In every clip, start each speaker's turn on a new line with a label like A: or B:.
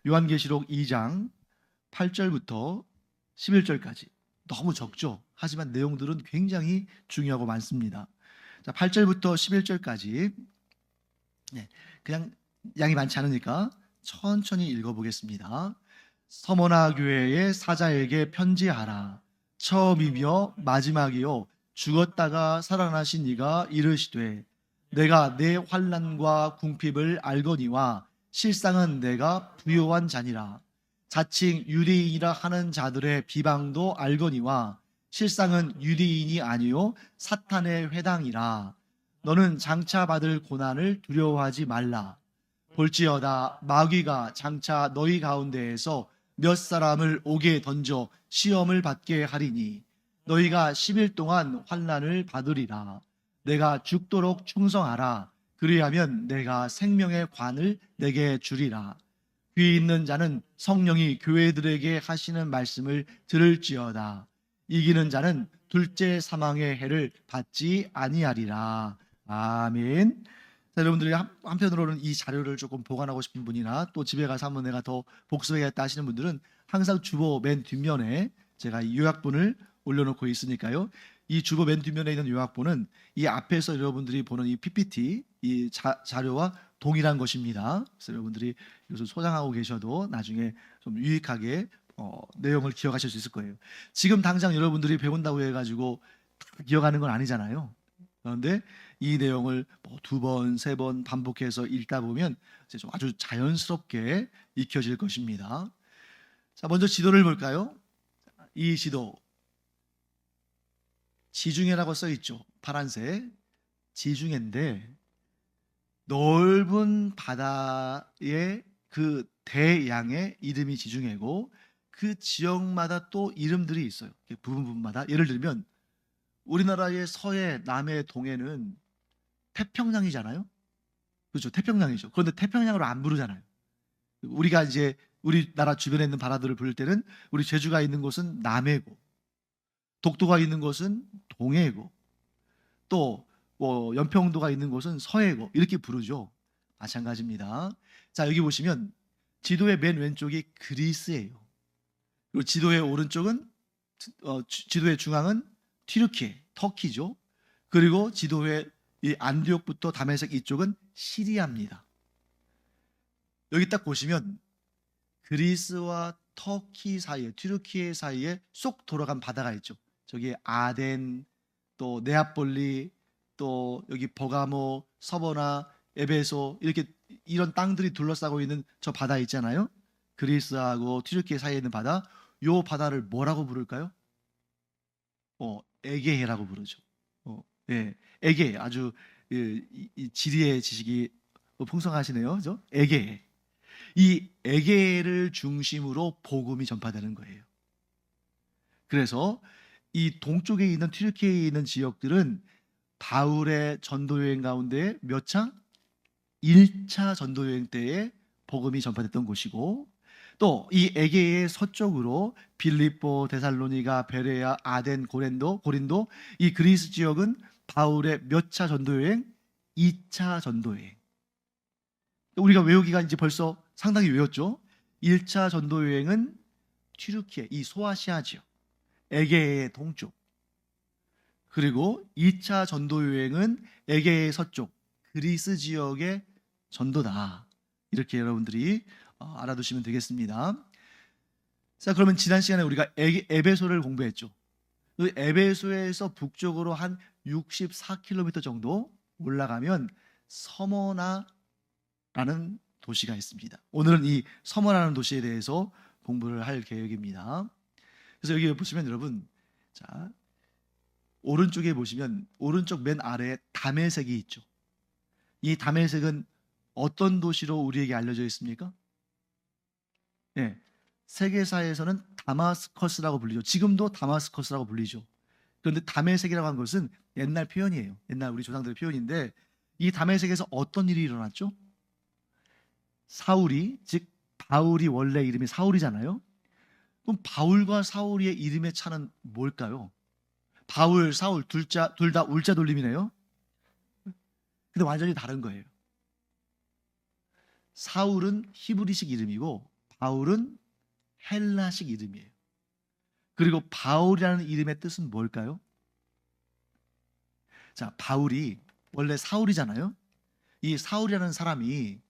A: 요한계시록 2장 8절부터 11절까지. 너무 적죠. 하지만 내용들은 굉장히 중요하고 많습니다. 자, 8절부터 11절까지. 그냥 양이 많지 않으니까 천천히 읽어보겠습니다. 서머나 교회의 사자에게 편지하라. 처음이며 마지막이요 죽었다가 살아나신 이가 이르시되 내가 내 환난과 궁핍을 알거니와 실상은 내가 부요한 자니라. 자칭 유대인이라 하는 자들의 비방도 알거니와 실상은 유대인이 아니요 사탄의 회당이라. 너는 장차 받을 고난을 두려워하지 말라. 볼지어다 마귀가 장차 너희 가운데에서 몇 사람을 옥에 던져 시험을 받게 하리니 너희가 10일 동안 환난을 받으리라. 내가 죽도록 충성하라. 그리하면 내가 생명의 관을 내게 주리라. 귀 있는 자는 성령이 교회들에게 하시는 말씀을 들을지어다. 이기는 자는 둘째 사망의 해를 받지 아니하리라. 아멘. 자, 여러분들이 한편으로는 이 자료를 조금 보관하고 싶은 분이나 또 집에 가서 한번 내가 더 복습해야겠다 하시는 분들은 항상 주보 맨 뒷면에 제가 이 요약본을 올려놓고 있으니까요. 이 주보 맨 뒷면에 있는 요약본은 이 앞에서 여러분들이 보는 이 PPT 이 자료와 동일한 것입니다. 그래서 여러분들이 이것을 소장하고 계셔도 나중에 좀 유익하게 내용을 기억하실 수 있을 거예요. 지금 당장 여러분들이 배운다고 해가지고 다 기억하는 건 아니잖아요. 그런데 이 내용을 두 번, 세 번 반복해서 읽다 보면 이제 좀 아주 자연스럽게 익혀질 것입니다. 자, 먼저 지도를 볼까요? 이 지도 지중해라고 써 있죠. 파란색 지중해인데 넓은 바다의 그 대양의 이름이 지중해고 그 지역마다 또 이름들이 있어요. 부분마다 예를 들면 우리나라의 서해, 남해, 동해는 태평양이잖아요. 그렇죠. 태평양이죠. 그런데 태평양으로 안 부르잖아요. 우리가 이제 우리나라 주변에 있는 바다들을 부를 때는 우리 제주가 있는 곳은 남해고, 독도가 있는 곳은 동해고, 또 연평도가 있는 곳은 서해고 이렇게 부르죠. 마찬가지입니다. 자, 여기 보시면 지도의 맨 왼쪽이 그리스예요. 그리고 지도의 오른쪽은 지도의 중앙은 튀르키예, 터키죠. 그리고 지도의 이 안디옥부터 다메섹 이쪽은 시리아입니다. 여기 딱 보시면 그리스와 터키 사이에, 튀르키예 사이에 쏙 돌아간 바다가 있죠. 저기 아덴, 또 네아폴리, 또 여기 버가모, 서버나, 에베소 이렇게 이런 땅들이 둘러싸고 있는 저 바다 있잖아요. 그리스하고 튀르키예 사이에 있는 바다, 요 바다를 뭐라고 부를까요? 에게해라고 부르죠. 예, 에게 아주 이 지리의 지식이 풍성하시네요, 그죠? 에게 이 에게를 중심으로 복음이 전파되는 거예요. 그래서 이 동쪽에 있는 튀르키예에 있는 지역들은 바울의 전도 여행 가운데 몇 차? 1차 전도 여행 때에 복음이 전파됐던 곳이고 또 이 에게의 서쪽으로 빌립보, 데살로니가, 베레아, 아덴, 고린도 이 그리스 지역은 바울의 몇 차 전도 여행? 2차 전도 여행. 우리가 외우기가 이제 벌써 상당히 외웠죠. 1차 전도 여행은 튀르키예, 이 소아시아 지역, 에게의 동쪽. 그리고 2차 전도 여행은 에게의 서쪽, 그리스 지역의 전도다. 이렇게 여러분들이 알아두시면 되겠습니다. 자, 그러면 지난 시간에 우리가 에베소를 공부했죠. 그 에베소에서 북쪽으로 한 64km 정도 올라가면 서머나라는 도시가 있습니다. 오늘은 이 서머나라는 도시에 대해서 공부를 할 계획입니다. 그래서 여기 보시면 여러분, 자, 오른쪽에 보시면 오른쪽 맨 아래에 다메섹이 있죠. 이 다메섹은 어떤 도시로 우리에게 알려져 있습니까? 네, 세계사에서는 다마스커스라고 불리죠. 지금도 다마스커스라고 불리죠. 그런데 다메섹이라고 한 것은 옛날 표현이에요. 옛날 우리 조상들의 표현인데 이 다메섹에서 어떤 일이 일어났죠? 사울이, 즉 바울이 원래 이름이 사울이잖아요. 그럼 바울과 사울의 이름의 차는 뭘까요? 바울, 사울 둘 다 울자 돌림이네요. 근데 완전히 다른 거예요. 사울은 히브리식 이름이고 바울은 헬라식 이름이에요. 그리고 바울이라는 이름의 뜻은 뭘까요? 자, 바울이 원래 사울이잖아요. 이 사울이라는 사람이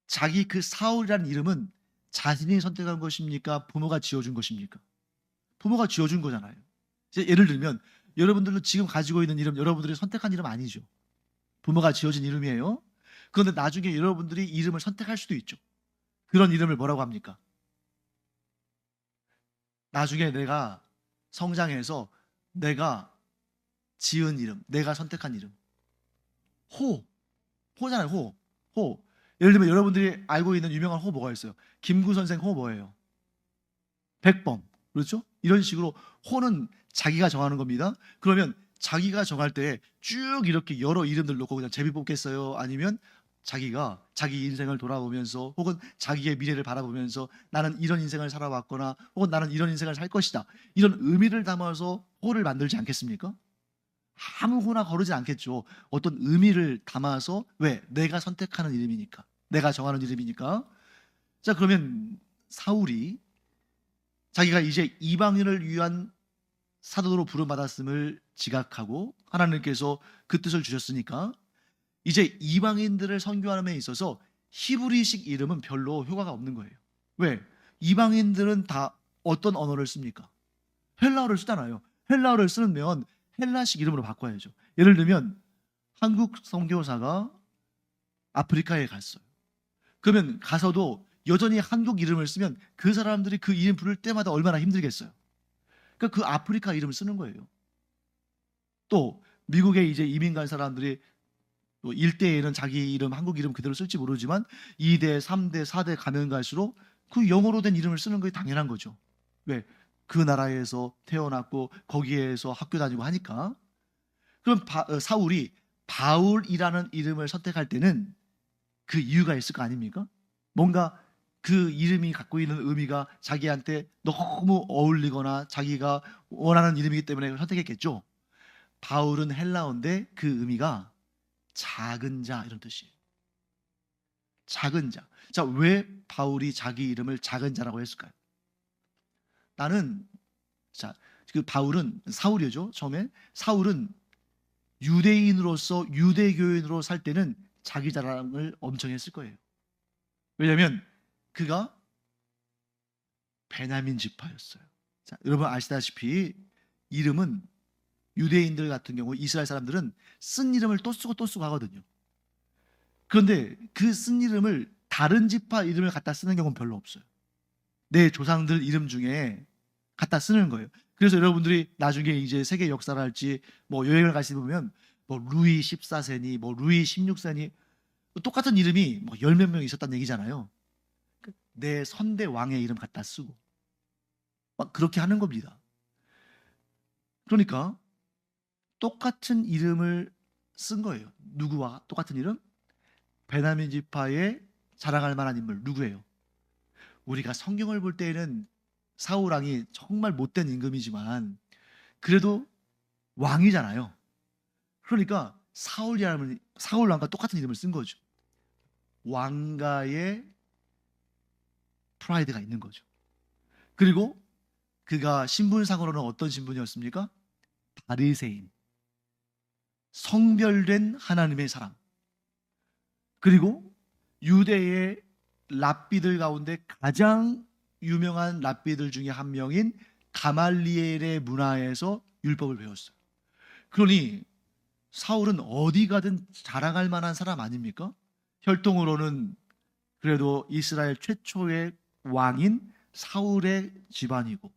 A: 자기 그 사울이라는 이름은 자신이 선택한 것입니까? 부모가 지어준 것입니까? 부모가 지어준 거잖아요. 이제 예를 들면 여러분들도 지금 가지고 있는 이름 여러분들이 선택한 이름 아니죠. 부모가 지어진 이름이에요. 그런데 나중에 여러분들이 이름을 선택할 수도 있죠. 그런 이름을 뭐라고 합니까? 나중에 내가 성장해서 내가 지은 이름, 내가 선택한 이름. 호잖아요, 호. 예를 들면 여러분들이 알고 있는 유명한 호 뭐가 있어요? 김구 선생 호 뭐예요? 백범. 그렇죠? 이런 식으로 호는 자기가 정하는 겁니다. 그러면 자기가 정할 때 쭉 이렇게 여러 이름들 놓고 그냥 제비 뽑겠어요? 아니면 자기가 자기 인생을 돌아보면서 혹은 자기의 미래를 바라보면서 나는 이런 인생을 살아왔거나 혹은 나는 이런 인생을 살 것이다. 이런 의미를 담아서 호를 만들지 않겠습니까? 아무 호나 거르지 않겠죠. 어떤 의미를 담아서 왜? 내가 선택하는 이름이니까. 내가 정하는 이름이니까. 자, 그러면 사울이 자기가 이제 이방인을 위한 사도로 부름받았음을 지각하고 하나님께서 그 뜻을 주셨으니까 이제 이방인들을 선교하는 데 있어서 히브리식 이름은 별로 효과가 없는 거예요. 왜? 이방인들은 다 어떤 언어를 씁니까? 헬라어를 쓰잖아요. 헬라어를 쓰면 헬라식 이름으로 바꿔야죠. 예를 들면 한국 선교사가 아프리카에 갔어요. 그러면 가서도 여전히 한국 이름을 쓰면 그 사람들이 그 이름 부를 때마다 얼마나 힘들겠어요. 그러니까 그 아프리카 이름을 쓰는 거예요. 또 미국에 이제 이민 간 사람들이 또 1대에는 자기 이름, 한국 이름 그대로 쓸지 모르지만 2대, 3대, 4대 가면 갈수록 그 영어로 된 이름을 쓰는 게 당연한 거죠. 왜? 그 나라에서 태어났고 거기에서 학교 다니고 하니까. 그럼 사울이 바울이라는 이름을 선택할 때는 그 이유가 있을 거 아닙니까? 뭔가 그 이름이 갖고 있는 의미가 자기한테 너무 어울리거나 자기가 원하는 이름이기 때문에 선택했겠죠. 바울은 헬라어인데 그 의미가 작은 자 이런 뜻이에요. 작은 자. 자, 왜 바울이 자기 이름을 작은 자라고 했을까요? 나는 자, 그 바울은 사울이죠. 처음에 사울은 유대인으로서 유대교인으로 살 때는 자기 자랑을 엄청 했을 거예요. 왜냐하면 그가 베냐민 지파였어요. 자, 여러분 아시다시피 이름은 유대인들 같은 경우 이스라엘 사람들은 쓴 이름을 또 쓰고 또 쓰고 하거든요. 그런데 그 쓴 이름을 다른 지파 이름을 갖다 쓰는 경우는 별로 없어요. 내 조상들 이름 중에 갖다 쓰는 거예요. 그래서 여러분들이 나중에 이제 세계 역사를 할지 뭐 여행을 가시면 뭐 루이 14세니 뭐 루이 16세니 똑같은 이름이 뭐 열 몇 명 있었다는 얘기잖아요. 내 선대 왕의 이름 갖다 쓰고 막 그렇게 하는 겁니다. 그러니까 똑같은 이름을 쓴 거예요. 누구와 똑같은 이름? 베냐민 지파의 자랑할 만한 인물 누구예요? 우리가 성경을 볼 때에는 사울 왕이 정말 못된 임금이지만 그래도 왕이잖아요. 그러니까 사울 왕과 똑같은 이름을 쓴 거죠. 왕가의 프라이드가 있는 거죠. 그리고 그가 신분상으로는 어떤 신분이었습니까? 바리새인, 성별된 하나님의 사람. 그리고 유대의 랍비들 가운데 가장 유명한 랍비들 중에 한 명인 가말리엘의 문화에서 율법을 배웠어요. 그러니 사울은 어디 가든 자랑할 만한 사람 아닙니까? 혈통으로는 그래도 이스라엘 최초의 왕인 사울의 집안이고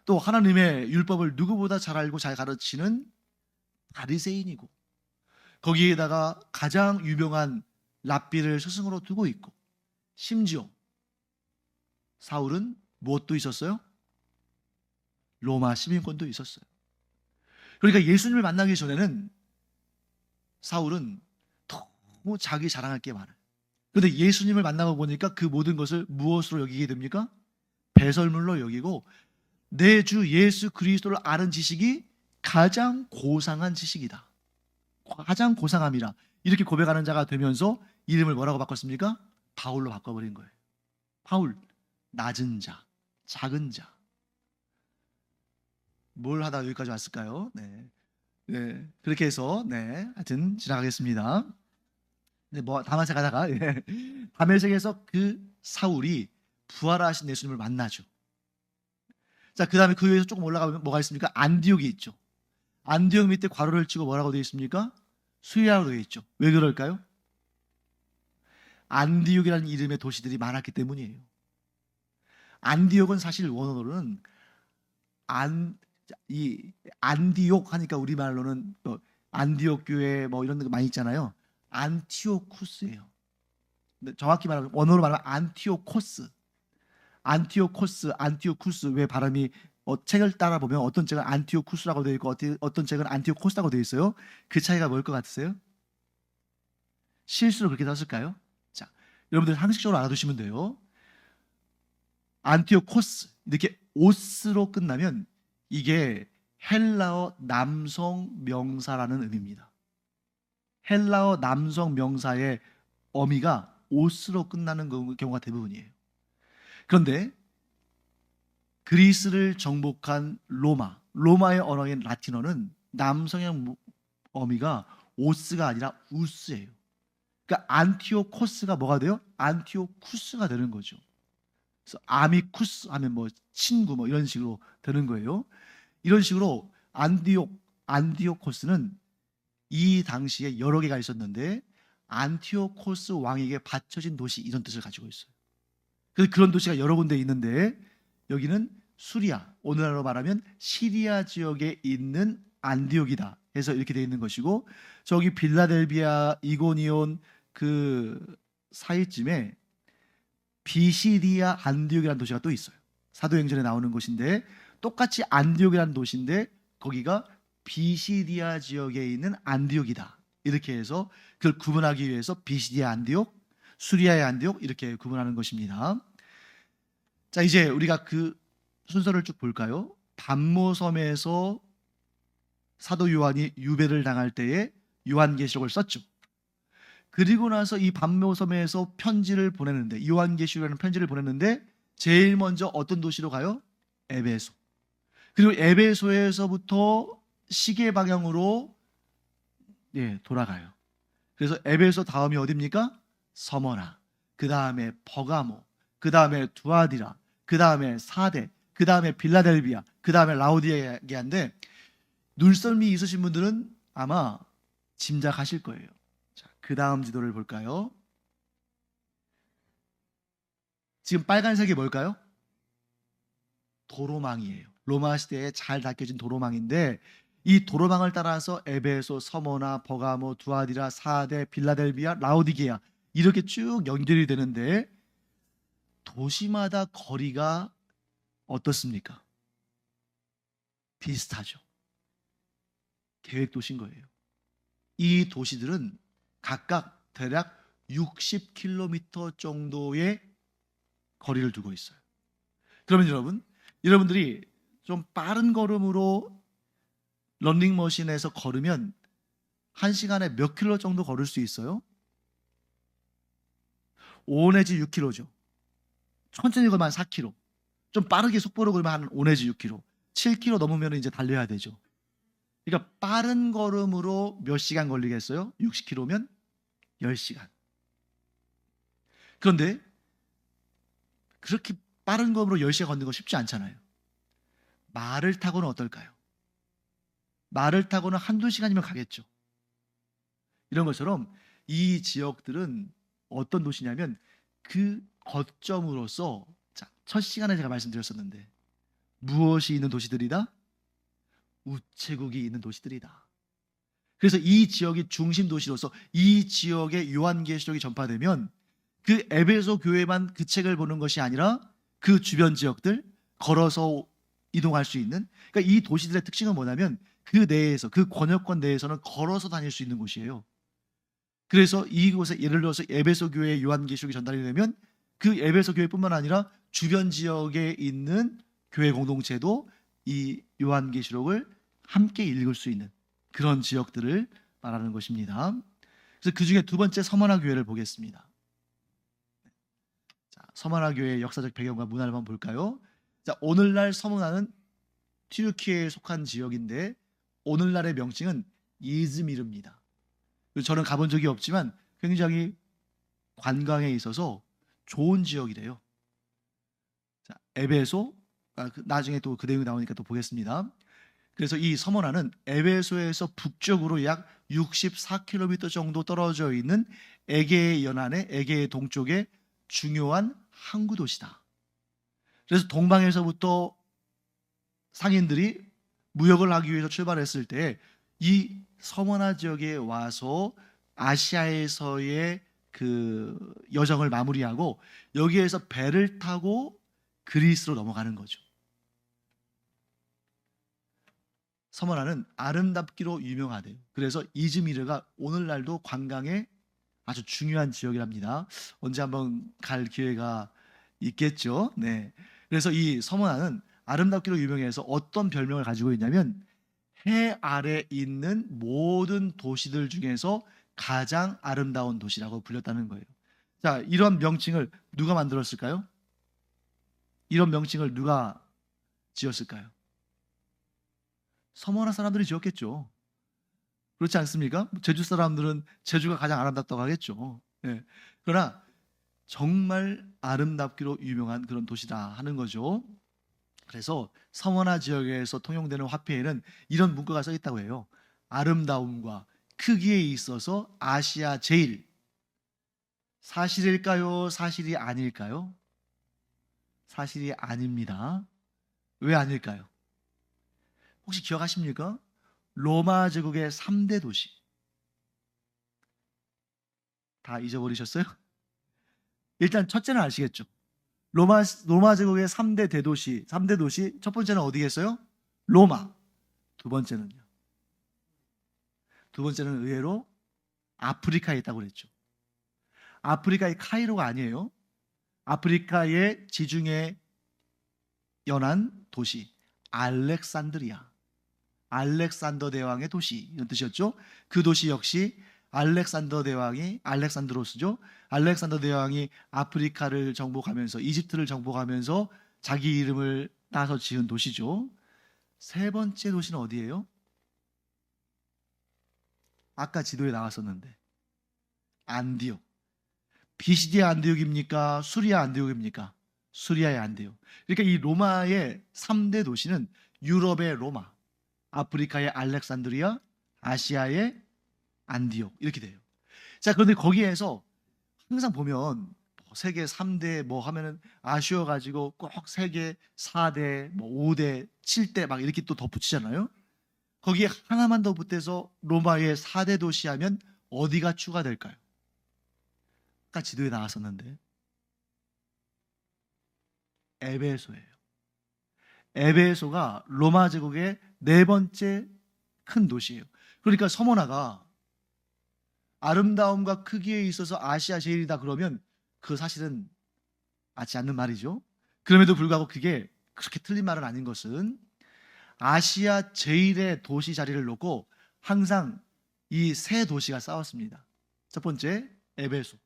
A: 또 하나님의 율법을 누구보다 잘 알고 잘 가르치는 바리새인이고 거기에다가 가장 유명한 랍비를 스승으로 두고 있고 심지어 사울은 무엇도 있었어요? 로마 시민권도 있었어요. 그러니까 예수님을 만나기 전에는 사울은 너무 자기 자랑할 게 많아요. 그런데 예수님을 만나고 보니까 그 모든 것을 무엇으로 여기게 됩니까? 배설물로 여기고 내 주 예수 그리스도를 아는 지식이 가장 고상한 지식이다. 가장 고상함이라 이렇게 고백하는 자가 되면서 이름을 뭐라고 바꿨습니까? 바울로 바꿔버린 거예요. 파울, 낮은 자, 작은 자. 뭘 하다 여기까지 왔을까요? 네. 네. 그렇게 해서, 네. 하여튼, 지나가겠습니다. 네, 뭐, 다마색 가다가, 예. 다메섹에서 그 사울이 부활하신 예수님을 만나죠. 자, 그 다음에 그 위에서 조금 올라가면 뭐가 있습니까? 안디옥이 있죠. 안디옥 밑에 괄호를 치고 뭐라고 되어 있습니까? 수리아로 되어 있죠. 왜 그럴까요? 안디옥이라는 이름의 도시들이 많았기 때문이에요. 안디옥은 사실 원어로는 이 안디옥 하니까 우리말로는 안디옥 교회 뭐 이런 거 많이 있잖아요. 안티오쿠스예요. 근데 정확히 말하면 원어로 말하면 안티오코스. 안티오코스, 안티오쿠스. 왜 발음이 책을 따라 보면 어떤 책은 안티오쿠스라고 되어 있고 어떤 책은 안티오코스라고 되어 있어요. 그 차이가 뭘 것 같으세요? 실수로 그렇게 썼을까요? 자, 여러분들 상식적으로 알아두시면 돼요. 안티오코스 이렇게 오스로 끝나면 이게 헬라어 남성 명사라는 의미입니다. 헬라어 남성 명사의 어미가 오스로 끝나는 경우가 대부분이에요. 그런데 그리스를 정복한 로마의 언어인 라틴어는 남성의 어미가 오스가 아니라 우스예요. 그러니까 안티오코스가 뭐가 돼요? 안티오쿠스가 되는 거죠. 그래서 아미쿠스 하면 뭐 친구 뭐 이런 식으로 되는 거예요. 이런 식으로 안디오코스는 이 당시에 여러 개가 있었는데 안티오코스 왕에게 바쳐진 도시 이런 뜻을 가지고 있어요. 그래서 그런 도시가 여러 군데 있는데 여기는 수리아, 오늘날로 말하면 시리아 지역에 있는 안디옥이다 해서 이렇게 되어 있는 것이고, 저기 빌라델비아, 이고니온 그 사이쯤에 비시디아 안디옥이라는 도시가 또 있어요. 사도행전에 나오는 곳인데 똑같이 안디옥이라는 도시인데 거기가 비시디아 지역에 있는 안디옥이다. 이렇게 해서 그걸 구분하기 위해서 비시디아 안디옥, 수리아의 안디옥 이렇게 구분하는 것입니다. 자, 이제 우리가 그 순서를 쭉 볼까요? 반모섬에서 사도 요한이 유배를 당할 때에 요한계시록을 썼죠. 그리고 나서 이 반모섬에서 편지를 보내는데, 요한계시록이라는 편지를 보냈는데 제일 먼저 어떤 도시로 가요? 에베소. 그리고 에베소에서부터 시계 방향으로 돌아가요. 그래서 에베소 다음이 어디입니까? 서머나, 그 다음에 버가모, 그 다음에 두아디라, 그 다음에 사대, 그 다음에 빌라델비아, 그 다음에 라오디게아인데 눈썰미 있으신 분들은 아마 짐작하실 거예요. 자, 그 다음 지도를 볼까요? 지금 빨간색이 뭘까요? 도로망이에요. 로마 시대에 잘 닦여진 도로망인데 이 도로망을 따라서 에베소, 서머나, 버가모, 두아디라, 사대, 빌라델비아, 라오디게아 이렇게 쭉 연결이 되는데 도시마다 거리가 어떻습니까? 비슷하죠. 계획도시인 거예요. 이 도시들은 각각 대략 60km 정도의 거리를 두고 있어요. 그러면 여러분들이 좀 빠른 걸음으로 런닝머신에서 걸으면 1시간에 몇 킬로 정도 걸을 수 있어요? 5 내지 6킬로죠. 천천히 걸으면 4킬로. 좀 빠르게 속보로 걸으면 한 5 내지 6킬로. 7킬로 넘으면 이제 달려야 되죠. 그러니까 빠른 걸음으로 몇 시간 걸리겠어요? 60킬로면 10시간. 그런데 그렇게 빠른 걸음으로 10시간 걷는 거 쉽지 않잖아요. 말을 타고는 어떨까요? 말을 타고는 한두 시간이면 가겠죠. 이런 것처럼 이 지역들은 어떤 도시냐면 그 거점으로서, 자, 첫 시간에 제가 말씀드렸었는데 무엇이 있는 도시들이다? 우체국이 있는 도시들이다. 그래서 이 지역이 중심 도시로서 이 지역에 요한계시록이 전파되면 그 에베소 교회만 그 책을 보는 것이 아니라 그 주변 지역들 걸어서 이동할 수 있는, 그러니까 이 도시들의 특징은 뭐냐면 그 내에서, 그 권역권 내에서는 걸어서 다닐 수 있는 곳이에요. 그래서 이곳에 예를 들어서 에베소 교회에 요한계시록이 전달이 되면 그 에베소 교회뿐만 아니라 주변 지역에 있는 교회 공동체도 이 요한계시록을 함께 읽을 수 있는 그런 지역들을 말하는 것입니다. 그래서 그 중에 두 번째 서머나 교회를 보겠습니다. 자, 서머나 교회의 역사적 배경과 문화를 한번 볼까요? 자, 오늘날 서머나는 튀르키예에 속한 지역인데 오늘날의 명칭은 이즈미르입니다. 저는 가본 적이 없지만 굉장히 관광에 있어서 좋은 지역이래요. 자, 에베소, 나중에 또 그 내용이 나오니까 또 보겠습니다. 그래서 이 서머나는 에베소에서 북쪽으로 약 64km 정도 떨어져 있는 에게의 연안의 에게의 동쪽의 중요한 항구 도시다. 그래서 동방에서부터 상인들이 무역을 하기 위해서 출발했을 때 이 서머나 지역에 와서 아시아에서의 그 여정을 마무리하고 여기에서 배를 타고 그리스로 넘어가는 거죠. 서머나는 아름답기로 유명하대요. 그래서 이즈미르가 오늘날도 관광에 아주 중요한 지역이랍니다. 언제 한번 갈 기회가 있겠죠. 네. 그래서 이 서머나는 아름답기로 유명해서 어떤 별명을 가지고 있냐면 해 아래 있는 모든 도시들 중에서 가장 아름다운 도시라고 불렸다는 거예요. 자, 이런 명칭을 누가 만들었을까요? 이런 명칭을 누가 지었을까요? 서머나 사람들이 지었겠죠. 그렇지 않습니까? 제주 사람들은 제주가 가장 아름답다고 하겠죠. 예. 그러나 정말 아름답기로 유명한 그런 도시다 하는 거죠. 그래서 서머나 지역에서 통용되는 화폐에는 이런 문구가 써 있다고 해요. 아름다움과 크기에 있어서 아시아 제일. 사실일까요? 사실이 아닐까요? 사실이 아닙니다. 왜 아닐까요? 혹시 기억하십니까? 로마 제국의 3대 도시. 다 잊어버리셨어요? 일단 첫째는 아시겠죠? 로마 제국의 3대 대도시, 3대 도시 첫 번째는 어디겠어요? 로마. 두 번째는요. 두 번째는 의외로 아프리카에 있다고 그랬죠. 아프리카의 카이로가 아니에요. 아프리카의 지중해 연안 도시 알렉산드리아. 알렉산더 대왕의 도시 이런 뜻이었죠. 그 도시 역시 알렉산더 대왕이 알렉산드로스죠. 알렉산더 대왕이 아프리카를 정복하면서 이집트를 정복하면서 자기 이름을 따서 지은 도시죠. 세 번째 도시는 어디예요? 아까 지도에 나왔었는데 안디옥. 비시디아 안디옥입니까? 수리아 안디옥입니까? 수리아의 안디옥. 그러니까 이 로마의 3대 도시는 유럽의 로마, 아프리카의 알렉산드리아, 아시아의 안디옥 이렇게 돼요. 자, 그런데 거기에서 항상 보면 세계 3대 뭐 하면은 아쉬워 가지고 꼭 세계 4대, 뭐 5대, 7대 막 이렇게 또 덧붙이잖아요. 거기에 하나만 더 붙여서 로마의 4대 도시 하면 어디가 추가될까요? 아까 지도에 나왔었는데 에베소예요. 에베소가 로마 제국의 네 번째 큰 도시예요. 그러니까 서머나가 아름다움과 크기에 있어서 아시아 제일이다 그러면 그 사실은 맞지 않는 말이죠. 그럼에도 불구하고 그게 그렇게 틀린 말은 아닌 것은 아시아 제일의 도시 자리를 놓고 항상 이 세 도시가 싸웠습니다. 첫 번째 에베소,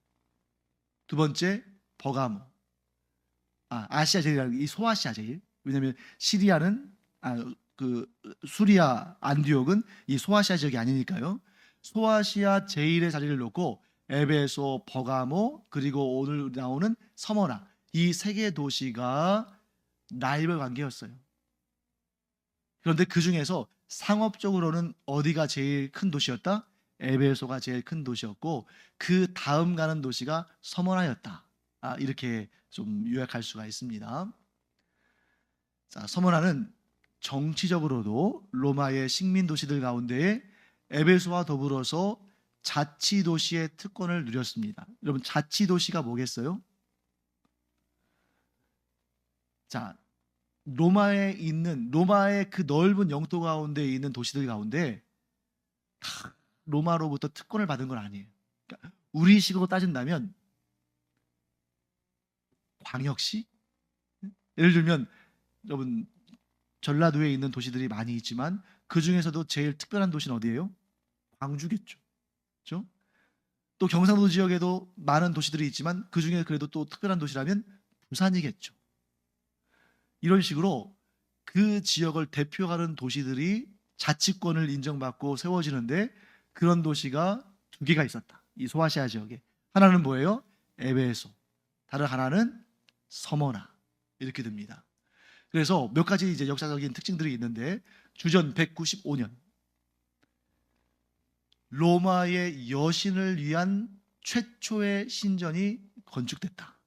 A: 두 번째 버가모. 아시아 제일이라는 이 소아시아 제일. 왜냐하면 시리아는 그 수리아 안디옥은 이 소아시아 지역이 아니니까요. 소아시아 제일의 자리를 놓고 에베소, 버가모 그리고 오늘 나오는 서머나 이 세 개 도시가 라이벌 관계였어요. 그런데 그 중에서 상업적으로는 어디가 제일 큰 도시였다? 에베소가 제일 큰 도시였고 그 다음 가는 도시가 서머나였다. 이렇게 좀 요약할 수가 있습니다. 자, 서머나는 정치적으로도 로마의 식민 도시들 가운데 에베소와 더불어서 자치도시의 특권을 누렸습니다. 여러분 자치도시가 뭐겠어요? 자, 로마의 그 넓은 영토 가운데 있는 도시들 가운데 다 로마로부터 특권을 받은 건 아니에요. 그러니까 우리식으로 따진다면 광역시? 예를 들면 여러분 전라도에 있는 도시들이 많이 있지만 그 중에서도 제일 특별한 도시는 어디예요? 광주겠죠. 그렇죠? 또 경상도 지역에도 많은 도시들이 있지만 그 중에 그래도 또 특별한 도시라면 부산이겠죠. 이런 식으로 그 지역을 대표하는 도시들이 자치권을 인정받고 세워지는데 그런 도시가 두 개가 있었다. 이 소아시아 지역에. 하나는 뭐예요? 에베소. 다른 하나는 서머나. 이렇게 됩니다. 그래서 몇 가지 이제 역사적인 특징들이 있는데 주전 195년 로마의 여신을 위한 최초의 신전이 건축됐다.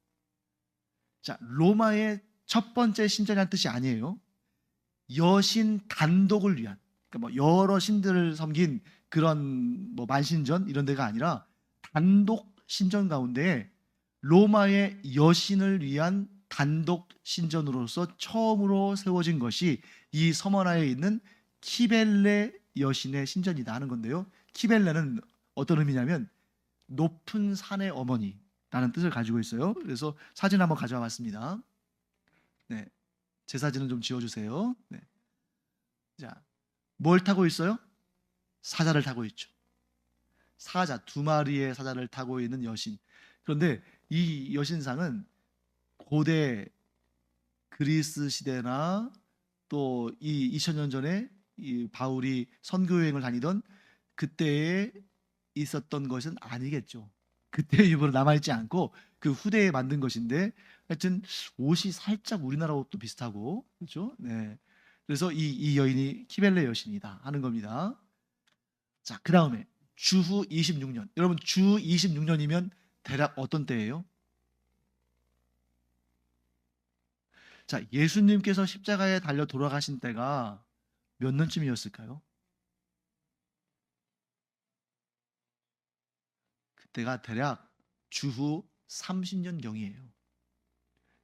A: 자, 로마의 첫 번째 신전이라는 뜻이 아니에요. 여신 단독을 위한, 그러니까 뭐 여러 신들을 섬긴 그런 뭐 만신전 이런 데가 아니라 단독 신전 가운데 로마의 여신을 위한 단독 신전으로서 처음으로 세워진 것이 이 서머나에 있는 키벨레 여신의 신전이다 하는 건데요. 키벨레는 어떤 의미냐면 높은 산의 어머니라는 뜻을 가지고 있어요. 그래서 사진 한번 가져와 봤습니다. 네, 제 사진은 좀 지워주세요. 네. 자, 뭘 타고 있어요? 사자를 타고 있죠. 사자, 두 마리의 사자를 타고 있는 여신. 그런데 이 여신상은 고대 그리스 시대나 또 이 2000년 전에 이 바울이 선교 여행을 다니던 그때에 있었던 것은 아니겠죠. 그때의 유물로 남아있지 않고 그 후대에 만든 것인데 하여튼 옷이 살짝 우리나라 옷도 비슷하고 그렇죠? 네. 그래서 이 여인이 키벨레 여신이다 하는 겁니다. 자, 그 다음에 주후 26년. 여러분 주 26년이면 대략 어떤 때예요? 자, 예수님께서 십자가에 달려 돌아가신 때가 몇 년쯤이었을까요? 그때가 대략 주후 30년경이에요.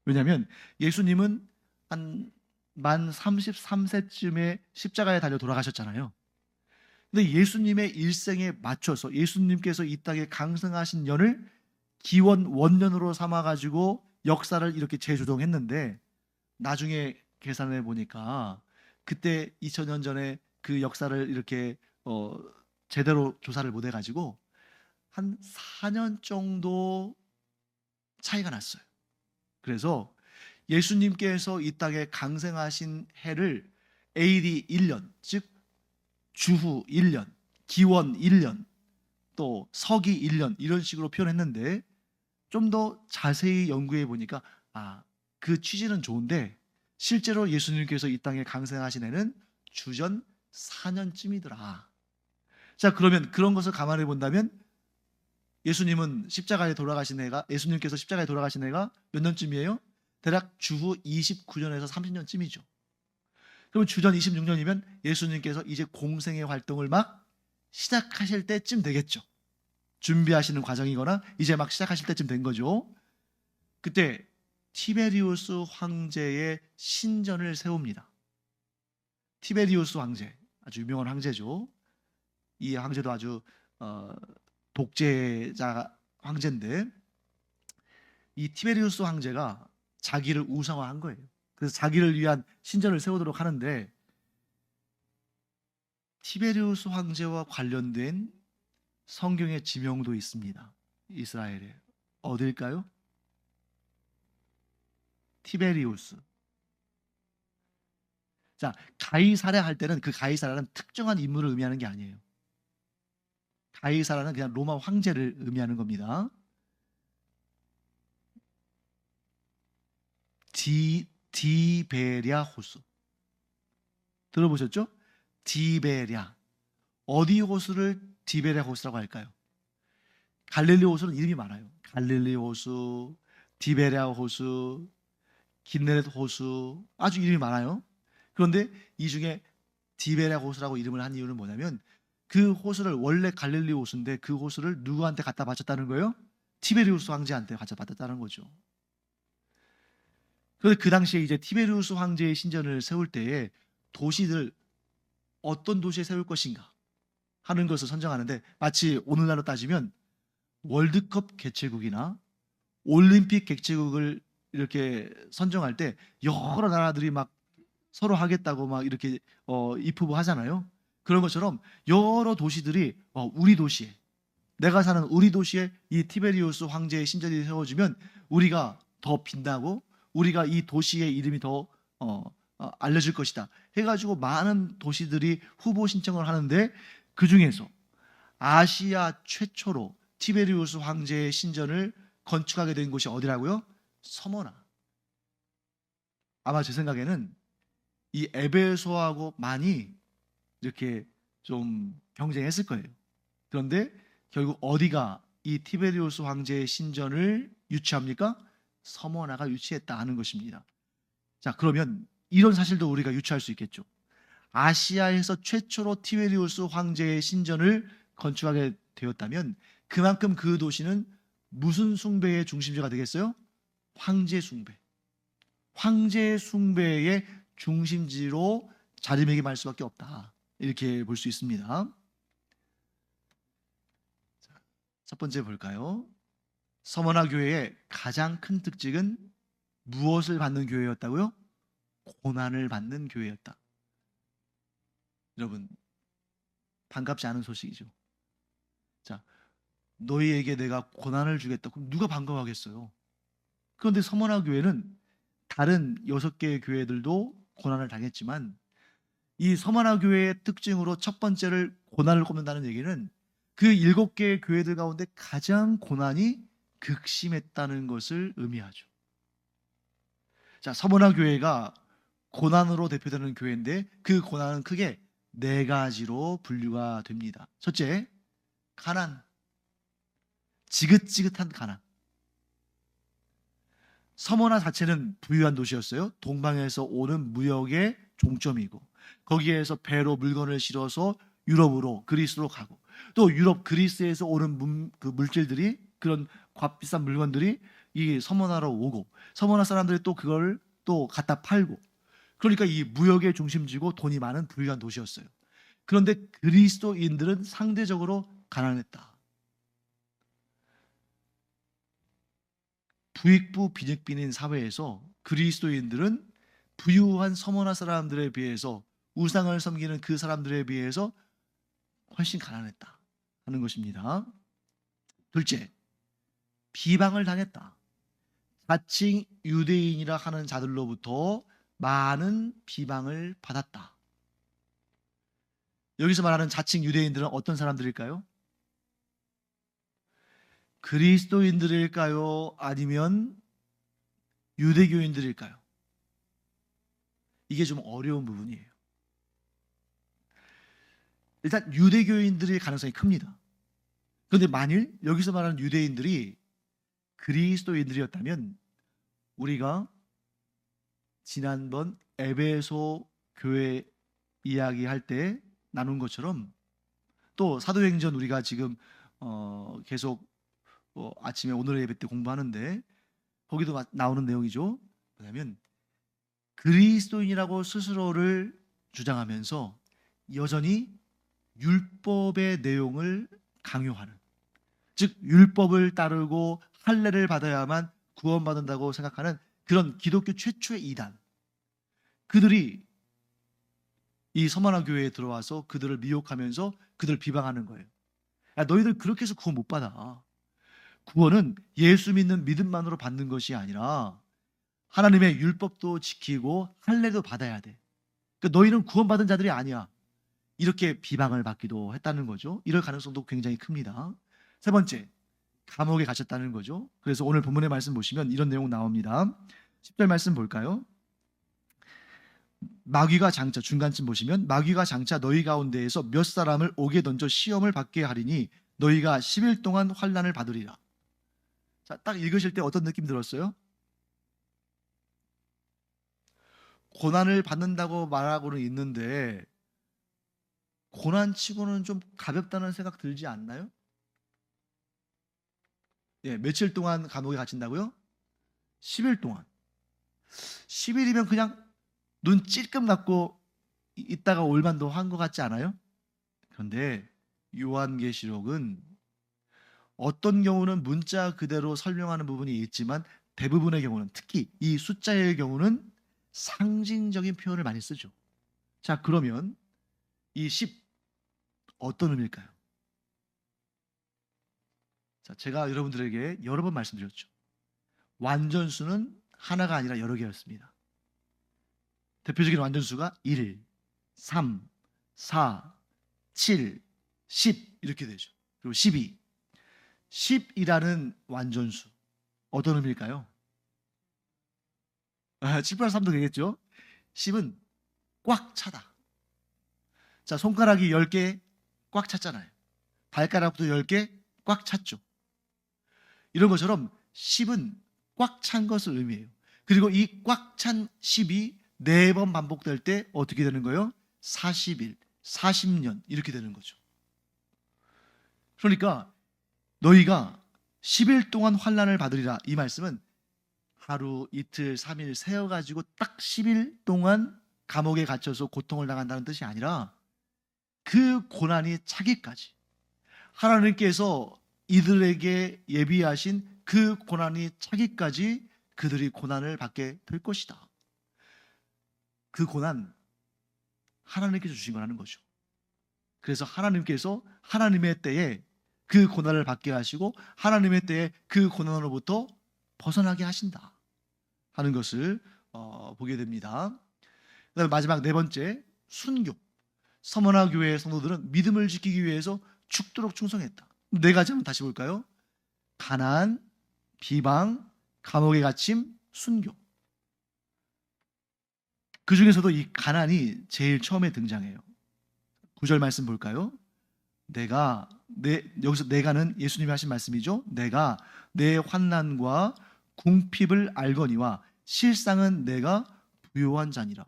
A: 왜냐하면 예수님은 한 만 33세쯤에 십자가에 달려 돌아가셨잖아요. 근데 예수님의 일생에 맞춰서 예수님께서 이 땅에 강성하신 년을 기원 원년으로 삼아가지고 역사를 이렇게 재조정했는데 나중에 계산해 보니까 그때 2000년 전에 그 역사를 이렇게 제대로 조사를 못 해가지고 한 4년 정도 차이가 났어요. 그래서 예수님께서 이 땅에 강생하신 해를 AD 1년, 즉 주후 1년, 기원 1년, 또 서기 1년 이런 식으로 표현했는데 좀 더 자세히 연구해 보니까 그 취지는 좋은데 실제로 예수님께서 이 땅에 강생하신 해는 주전 4년쯤이더라. 자, 그러면 그런 것을 감안해 본다면 예수님께서 십자가에 돌아가신 해가 몇 년쯤이에요? 대략 주후 29년에서 30년쯤이죠. 그럼 주전 26년이면 예수님께서 이제 공생의 활동을 막 시작하실 때쯤 되겠죠. 준비하시는 과정이거나 이제 막 시작하실 때쯤 된 거죠. 그때 티베리우스 황제의 신전을 세웁니다. 티베리우스 황제, 아주 유명한 황제죠. 이 황제도 아주 독재자 황제인데 이 티베리우스 황제가 자기를 우상화한 거예요. 그래서 자기를 위한 신전을 세우도록 하는데 티베리우스 황제와 관련된 성경의 지명도 있습니다. 이스라엘에. 어딜까요? 티베리우스. 자, 가이사랴 할 때는 그 가이사랴는 특정한 인물을 의미하는 게 아니에요. 가이사랴는 그냥 로마 황제를 의미하는 겁니다. 디베랴 호수. 들어보셨죠? 디베랴. 어디 호수를 디베랴 호수라고 할까요? 갈릴리 호수는 이름이 많아요. 갈릴리 호수, 디베랴 호수, 긴네렛 호수, 아주 이름이 많아요. 그런데 이 중에 디베랴 호수라고 이름을 한 이유는 뭐냐면 그 호수를 원래 갈릴리 호수인데 그 호수를 누구한테 갖다 바쳤다는 거예요? 티베리우스 황제한테 갖다 바쳤다는 거죠. 그런데 그 당시에 이제 티베리우스 황제의 신전을 세울 때에 도시들 어떤 도시에 세울 것인가 하는 것을 선정하는데 마치 오늘날로 따지면 월드컵 개최국이나 올림픽 개최국을 이렇게 선정할 때 여러 나라들이 막 서로 하겠다고 막 이렇게 입후보 하잖아요. 그런 것처럼 여러 도시들이 우리 도시에 내가 사는 우리 도시에 이 티베리우스 황제의 신전이 세워지면 우리가 더 빛나고 우리가 이 도시의 이름이 더 알려질 것이다 해가지고 많은 도시들이 후보 신청을 하는데, 그 중에서 아시아 최초로 티베리우스 황제의 신전을 건축하게 된 곳이 어디라고요? 서머나. 아마 제 생각에는 이 에베소하고 많이 이렇게 좀 경쟁했을 거예요. 그런데 결국 어디가 이 티베리우스 황제의 신전을 유치합니까? 서머나가 유치했다 하는 것입니다. 자, 그러면 이런 사실도 우리가 유추할 수 있겠죠. 아시아에서 최초로 티베리우스 황제의 신전을 건축하게 되었다면 그만큼 그 도시는 무슨 숭배의 중심지가 되겠어요? 황제 숭배. 황제 숭배의 중심지로 자리매김할 수밖에 없다. 이렇게 볼 수 있습니다. 첫 번째 볼까요? 서머나 교회의 가장 큰 특징은 무엇을 받는 교회였다고요? 고난을 받는 교회였다. 여러분, 반갑지 않은 소식이죠. 자, 너희에게 내가 고난을 주겠다. 그럼 누가 반가워하겠어요? 그런데 서머나 교회는 다른 6개의 교회들도 고난을 당했지만, 이 서머나 교회의 특징으로 첫 번째를 고난을 꼽는다는 얘기는 그 7개의 교회들 가운데 가장 고난이 극심했다는 것을 의미하죠. 자, 서머나 교회가 고난으로 대표되는 교회인데 그 고난은 크게 4가지로 분류가 됩니다. 첫째, 가난. 지긋지긋한 가난. 서머나 자체는 부유한 도시였어요. 동방에서 오는 무역의 종점이고, 거기에서 배로 물건을 실어서 유럽으로, 그리스로 가고, 또 유럽 그리스에서 오는 그 물질들이, 그런 값비싼 물건들이 이 서머나로 오고, 서머나 사람들이 또 그걸 또 갖다 팔고, 그러니까 이 무역의 중심지고 돈이 많은 부유한 도시였어요. 그런데 그리스도인들은 상대적으로 가난했다. 부익부 빈익빈인 사회에서 그리스도인들은 부유한 서머나 사람들에 비해서, 우상을 섬기는 그 사람들에 비해서 훨씬 가난했다 하는 것입니다. 둘째, 비방을 당했다. 자칭 유대인이라 하는 자들로부터 많은 비방을 받았다. 여기서 말하는 자칭 유대인들은 어떤 사람들일까요? 그리스도인들일까요? 아니면 유대교인들일까요? 이게 좀 어려운 부분이에요. 일단 유대교인들의 가능성이 큽니다. 그런데 만일 여기서 말하는 유대인들이 그리스도인들이었다면, 우리가 지난번 에베소 교회 이야기할 때 나눈 것처럼, 또 사도행전 우리가 지금 계속 아침에 오늘의 예배 때 공부하는데 거기도 나오는 내용이죠. 뭐냐면 그리스도인이라고 스스로를 주장하면서 여전히 율법의 내용을 강요하는, 즉 율법을 따르고 할례를 받아야만 구원받는다고 생각하는 그런 기독교 최초의 이단, 그들이 이 서머나 교회에 들어와서 그들을 미혹하면서 그들을 비방하는 거예요. 야, 너희들 그렇게 해서 구원 못 받아. 구원은 예수 믿는 믿음만으로 받는 것이 아니라 하나님의 율법도 지키고 할례도 받아야 돼. 그러니까 너희는 구원받은 자들이 아니야. 이렇게 비방을 받기도 했다는 거죠. 이럴 가능성도 굉장히 큽니다. 세 번째, 감옥에 갇혔다는 거죠. 그래서 오늘 본문의 말씀 보시면 이런 내용 나옵니다. 10절 말씀 볼까요? 마귀가 장차, 중간쯤 보시면 마귀가 장차 너희 가운데에서 몇 사람을 옥에 던져 시험을 받게 하리니 너희가 10일 동안 환난을 받으리라. 자, 딱 읽으실 때 어떤 느낌 들었어요? 고난을 받는다고 말하고는 있는데 고난치고는 좀 가볍다는 생각 들지 않나요? 예, 며칠 동안 감옥에 갇힌다고요? 10일 동안. 10일이면 그냥 눈 찔끔 감고 있다가 올만도 한 것 같지 않아요? 그런데 요한계시록은 어떤 경우는 문자 그대로 설명하는 부분이 있지만 대부분의 경우는, 특히 이 숫자의 경우는 상징적인 표현을 많이 쓰죠. 자, 그러면 이 10 어떤 의미일까요? 자, 제가 여러분들에게 여러 번 말씀드렸죠. 완전수는 하나가 아니라 여러 개였습니다. 대표적인 완전수가 1, 3, 4, 7, 10 이렇게 되죠. 그리고 12. 10이라는 완전수 어떤 의미일까요? 7 플러스 3도 되겠죠. 10은 꽉 차다. 자, 손가락이 10개 꽉 찼잖아요. 발가락도 10개 꽉 찼죠. 이런 것처럼 10은 꽉 찬 것을 의미해요. 그리고 이 꽉 찬 10이 4번 반복될 때 어떻게 되는 거예요? 40일, 40년 이렇게 되는 거죠. 그러니까 너희가 10일 동안 환난을 받으리라, 이 말씀은 하루, 이틀, 3일 세어가지고 딱 10일 동안 감옥에 갇혀서 고통을 당한다는 뜻이 아니라 그 고난이 차기까지, 하나님께서 이들에게 예비하신 그 고난이 차기까지 그들이 고난을 받게 될 것이다. 그 고난 하나님께서 주신 거라는 거죠. 그래서 하나님께서 하나님의 때에 그 고난을 받게 하시고 하나님의 때에 그 고난으로부터 벗어나게 하신다 하는 것을 보게 됩니다. 그다음에 마지막 네 번째, 순교. 서머나 교회의 성도들은 믿음을 지키기 위해서 죽도록 충성했다. 네 가지 한번 다시 볼까요? 가난, 비방, 감옥에 갇힘, 순교. 그 중에서도 이 가난이 제일 처음에 등장해요. 9절 말씀 볼까요? 여기서 내가는 예수님이 하신 말씀이죠. 내가 내 환난과 궁핍을 알거니와 실상은 내가 부요한 자니라.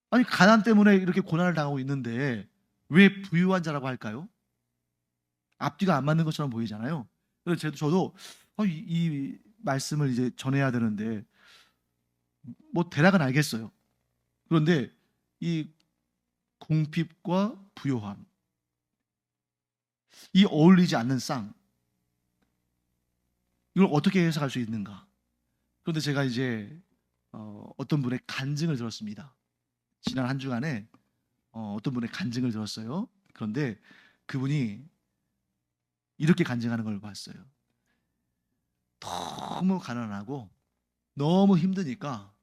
A: 아니, 가난 때문에 이렇게 고난을 당하고 있는데 왜 부유한 자라고 할까요? 앞뒤가 안 맞는 것처럼 보이잖아요. 그래서 저도 이 말씀을 이제 전해야 되는데 뭐 대략은 알겠어요. 그런데 이 궁핍과 부요함, 이 어울리지 않는 쌍, 이걸 어떻게 해석할 수 있는가? 그런데 제가 이제 어떤 분의 간증을 들었습니다. 지난 한 주간에 어떤 분의 간증을 들었어요. 그런데 그분이 이렇게 간증하는 걸 봤어요. 너무 가난하고 너무 힘드니까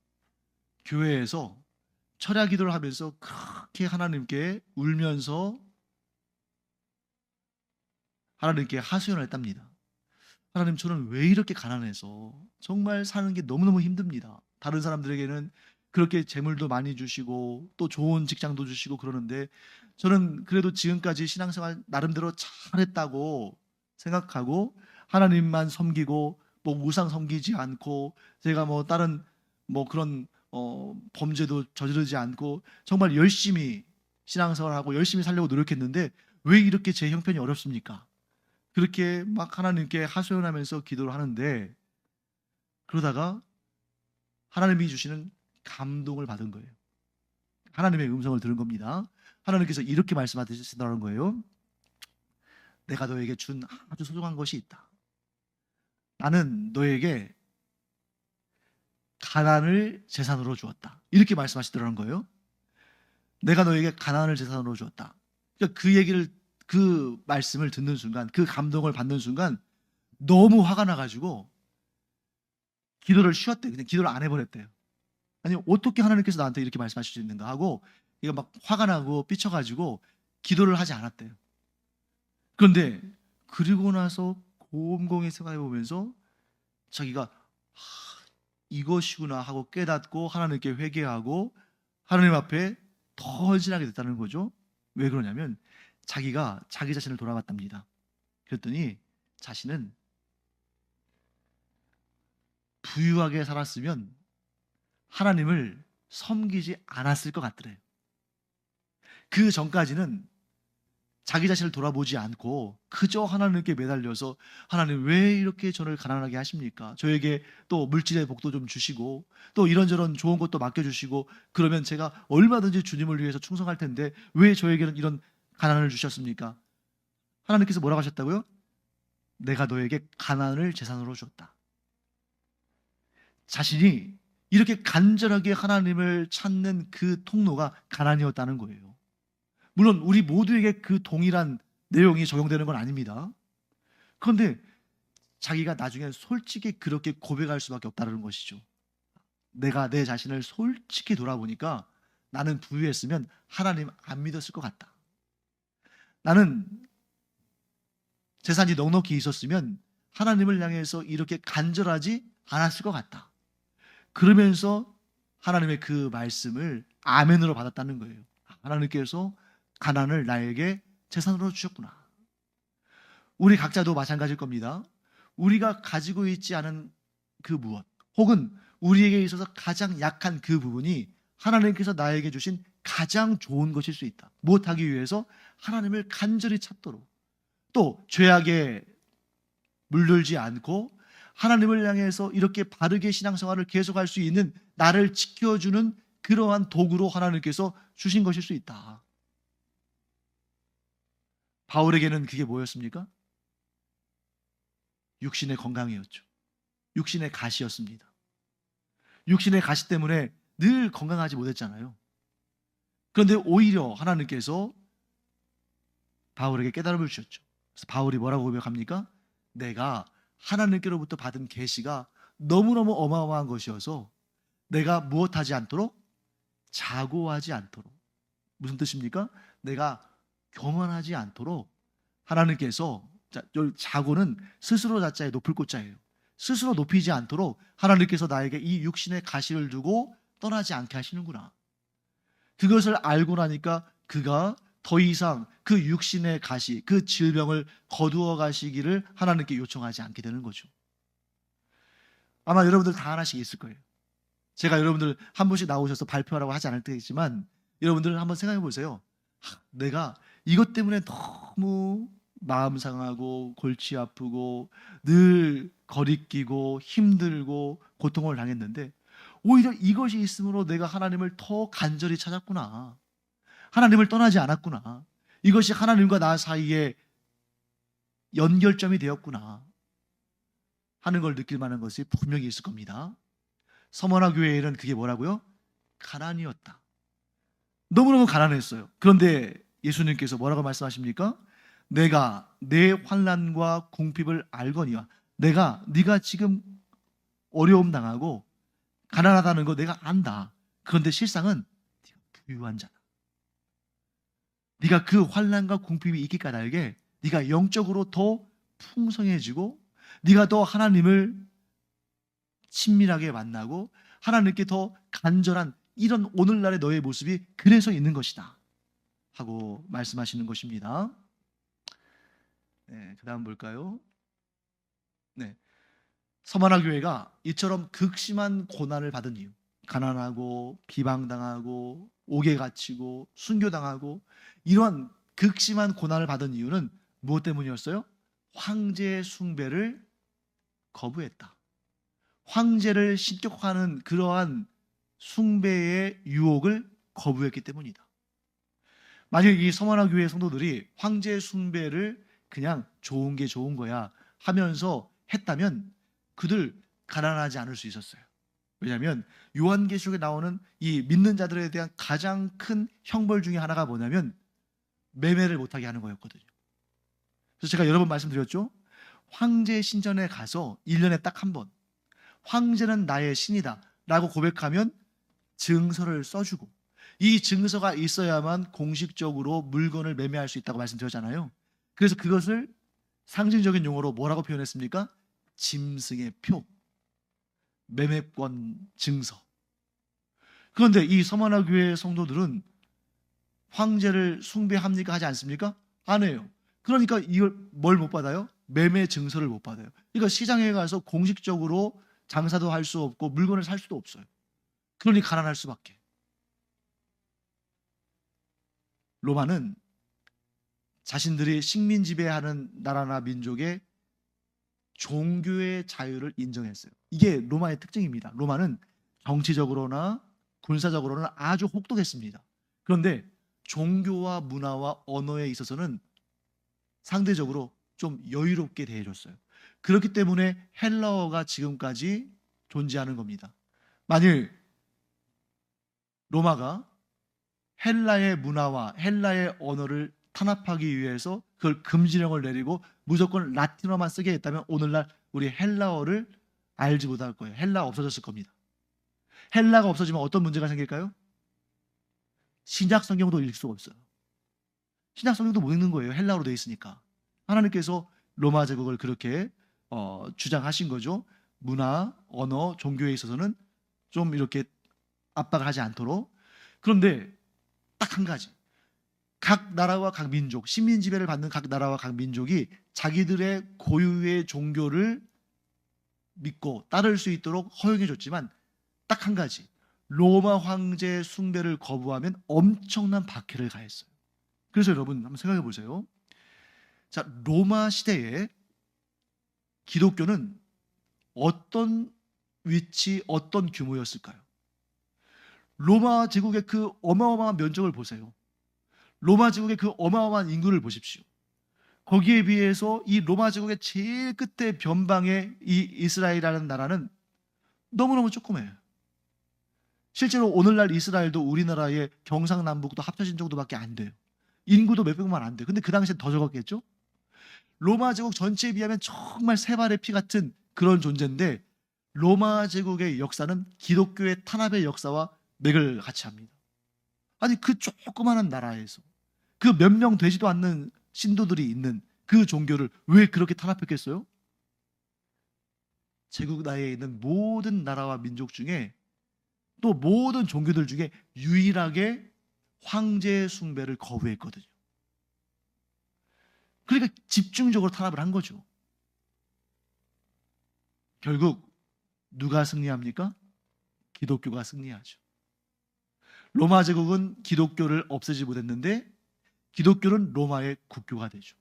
A: 교회에서 철야 기도를 하면서 그렇게 하나님께 울면서 하나님께 하소연을 했답니다. 하나님, 저는 왜 이렇게 가난해서 정말 사는 게 너무너무 힘듭니다. 다른 사람들에게는 그렇게 재물도 많이 주시고 또 좋은 직장도 주시고 그러는데 저는 그래도 지금까지 신앙생활 나름대로 잘했다고 생각하고 하나님만 섬기고 뭐 우상 섬기지 않고 제가 뭐 다른 뭐 그런 범죄도 저지르지 않고 정말 열심히 신앙생활하고 열심히 살려고 노력했는데 왜 이렇게 제 형편이 어렵습니까? 그렇게 막 하나님께 하소연하면서 기도를 하는데 그러다가 하나님이 주시는 감동을 받은 거예요. 하나님의 음성을 들은 겁니다. 하나님께서 이렇게 말씀하시더라는 거예요. 내가 너에게 준 아주 소중한 것이 있다. 나는 너에게 가난을 재산으로 주었다. 이렇게 말씀하시더라는 거예요. 내가 너에게 가난을 재산으로 주었다. 그러니까 그 말씀을 듣는 순간, 그 감동을 받는 순간 너무 화가 나가지고 기도를 쉬었대요. 그냥 기도를 안 해버렸대요. 아니, 어떻게 하나님께서 나한테 이렇게 말씀하실 수 있는가 하고 이거 막 화가 나고 삐쳐가지고 기도를 하지 않았대요. 그런데 그리고 나서 곰곰이 생각해 보면서 자기가 이것이구나 하고 깨닫고 하나님께 회개하고 하나님 앞에 더 헌신하게 됐다는 거죠. 왜 그러냐면 자기가 자기 자신을 돌아봤답니다. 그랬더니 자신은 부유하게 살았으면 하나님을 섬기지 않았을 것 같더래요. 그 전까지는 자기 자신을 돌아보지 않고 그저 하나님께 매달려서 하나님 왜 이렇게 저를 가난하게 하십니까? 저에게 또 물질의 복도 좀 주시고 또 이런저런 좋은 것도 맡겨주시고 그러면 제가 얼마든지 주님을 위해서 충성할 텐데 왜 저에게는 이런 가난을 주셨습니까? 하나님께서 뭐라고 하셨다고요? 내가 너에게 가난을 재산으로 줬다. 자신이 이렇게 간절하게 하나님을 찾는 그 통로가 가난이었다는 거예요. 물론 우리 모두에게 그 동일한 내용이 적용되는 건 아닙니다. 그런데 자기가 나중에 솔직히 그렇게 고백할 수밖에 없다는 것이죠. 내가 내 자신을 솔직히 돌아보니까 나는 부유했으면 하나님 안 믿었을 것 같다. 나는 재산이 넉넉히 있었으면 하나님을 향해서 이렇게 간절하지 않았을 것 같다. 그러면서 하나님의 그 말씀을 아멘으로 받았다는 거예요. 하나님께서 가난을 나에게 재산으로 주셨구나. 우리 각자도 마찬가지일 겁니다. 우리가 가지고 있지 않은 그 무엇, 혹은 우리에게 있어서 가장 약한 그 부분이 하나님께서 나에게 주신 가장 좋은 것일 수 있다. 무엇하기 위해서 하나님을 간절히 찾도록, 또 죄악에 물들지 않고 하나님을 향해서 이렇게 바르게 신앙생활을 계속할 수 있는 나를 지켜주는 그러한 도구로 하나님께서 주신 것일 수 있다. 바울에게는 그게 뭐였습니까? 육신의 건강이었죠. 육신의 가시였습니다. 육신의 가시 때문에 늘 건강하지 못했잖아요. 그런데 오히려 하나님께서 바울에게 깨달음을 주셨죠. 그래서 바울이 뭐라고 고백합니까? 내가 하나님께로부터 받은 계시가 너무너무 어마어마한 것이어서 내가 무엇하지 않도록? 자고하지 않도록. 무슨 뜻입니까? 내가 교만하지 않도록 하나님께서, 자고는 스스로 자자에 높을 꽃자예요. 스스로 높이지 않도록 하나님께서 나에게 이 육신의 가시를 두고 떠나지 않게 하시는구나. 그것을 알고 나니까 그가 더 이상 그 육신의 가시, 그 질병을 거두어 가시기를 하나님께 요청하지 않게 되는 거죠. 아마 여러분들 다 하나씩 있을 거예요. 제가 여러분들 한 번씩 나오셔서 발표하라고 하지 않을 테지만 여러분들 한번 생각해 보세요. 내가 이것 때문에 너무 마음 상하고 골치 아프고 늘 거리끼고 힘들고 고통을 당했는데 오히려 이것이 있으므로 내가 하나님을 더 간절히 찾았구나. 하나님을 떠나지 않았구나. 이것이 하나님과 나 사이에 연결점이 되었구나 하는 걸 느낄 만한 것이 분명히 있을 겁니다. 서머나 교회에는 그게 뭐라고요? 가난이었다. 너무너무 가난했어요. 그런데 예수님께서 뭐라고 말씀하십니까? 내가 내 환난과 궁핍을 알거니와, 네가 지금 어려움 당하고 가난하다는 거 내가 안다. 그런데 실상은 네가 부유한 자다. 네가 그 환난과 궁핍이 있기 까닭에 네가 영적으로 더 풍성해지고 네가 더 하나님을 친밀하게 만나고 하나님께 더 간절한 이런 오늘날의 너의 모습이 그래서 있는 것이다 하고 말씀하시는 것입니다. 네, 그 다음 볼까요? 네, 서머나 교회가 이처럼 극심한 고난을 받은 이유, 가난하고 비방당하고 옥에 갇히고 순교당하고 이러한 극심한 고난을 받은 이유는 무엇 때문이었어요? 황제 숭배를 거부했다. 황제를 신격화하는 그러한 숭배의 유혹을 거부했기 때문이다. 만약 이 서머나 교회 성도들이 황제 숭배를 그냥 좋은 게 좋은 거야 하면서 했다면 그들 가난하지 않을 수 있었어요. 왜냐하면 요한계시록에 나오는 이 믿는 자들에 대한 가장 큰 형벌 중에 하나가 뭐냐면 매매를 못하게 하는 거였거든요. 그래서 제가 여러 번 말씀드렸죠. 황제 신전에 가서 1년에 딱 한 번 황제는 나의 신이다 라고 고백하면 증서를 써주고, 이 증서가 있어야만 공식적으로 물건을 매매할 수 있다고 말씀드렸잖아요. 그래서 그것을 상징적인 용어로 뭐라고 표현했습니까? 짐승의 표, 매매권 증서. 그런데 이 서머나 교회 성도들은 황제를 숭배합니까? 하지 않습니까? 안 해요. 그러니까 이걸 뭘 못 받아요? 매매 증서를 못 받아요. 그러니까 시장에 가서 공식적으로 장사도 할 수 없고 물건을 살 수도 없어요. 그러니 가난할 수밖에. 로마는 자신들이 식민 지배하는 나라나 민족의 종교의 자유를 인정했어요. 이게 로마의 특징입니다. 로마는 정치적으로나 군사적으로는 아주 혹독했습니다. 그런데 종교와 문화와 언어에 있어서는 상대적으로 좀 여유롭게 대해줬어요. 그렇기 때문에 헬라어가 지금까지 존재하는 겁니다. 만일 로마가 헬라의 문화와 헬라의 언어를 탄압하기 위해서 그걸 금지령을 내리고 무조건 라틴어만 쓰게 했다면 오늘날 우리 헬라어를 알지 못할 거예요. 헬라가 없어졌을 겁니다. 헬라가 없어지면 어떤 문제가 생길까요? 신약 성경도 읽을 수가 없어요. 신약 성경도 못 읽는 거예요. 헬라어로 되어 있으니까. 하나님께서 로마 제국을 그렇게 주장하신 거죠. 문화, 언어, 종교에 있어서는 좀 이렇게 압박을 하지 않도록. 그런데 딱 한 가지. 각 나라와 각 민족, 식민 지배를 받는 각 나라와 각 민족이 자기들의 고유의 종교를 믿고 따를 수 있도록 허용해 줬지만 딱 한 가지. 로마 황제 숭배를 거부하면 엄청난 박해를 가했어요. 그래서 여러분 한번 생각해 보세요. 자, 로마 시대에 기독교는 어떤 위치, 어떤 규모였을까요? 로마 제국의 그 어마어마한 면적을 보세요. 로마 제국의 그 어마어마한 인구를 보십시오. 거기에 비해서 이 로마 제국의 제일 끝에 변방의 이 이스라엘이라는 나라는 너무너무 조그매요. 실제로 오늘날 이스라엘도 우리나라의 경상남북도 합쳐진 정도밖에 안 돼요. 인구도 몇백만 안 돼요. 근데 그 당시엔 더 적었겠죠? 로마 제국 전체에 비하면 정말 세 발의 피 같은 그런 존재인데 로마 제국의 역사는 기독교의 탄압의 역사와 맥을 같이 합니다. 아니 그 조그마한 나라에서 그 몇 명 되지도 않는 신도들이 있는 그 종교를 왜 그렇게 탄압했겠어요? 제국 내에 있는 모든 나라와 민족 중에 또 모든 종교들 중에 유일하게 황제 숭배를 거부했거든요. 그러니까 집중적으로 탄압을 한 거죠. 결국 누가 승리합니까? 기독교가 승리하죠. 로마 제국은 기독교를 없애지 못했는데 기독교는 로마의 국교가 되죠.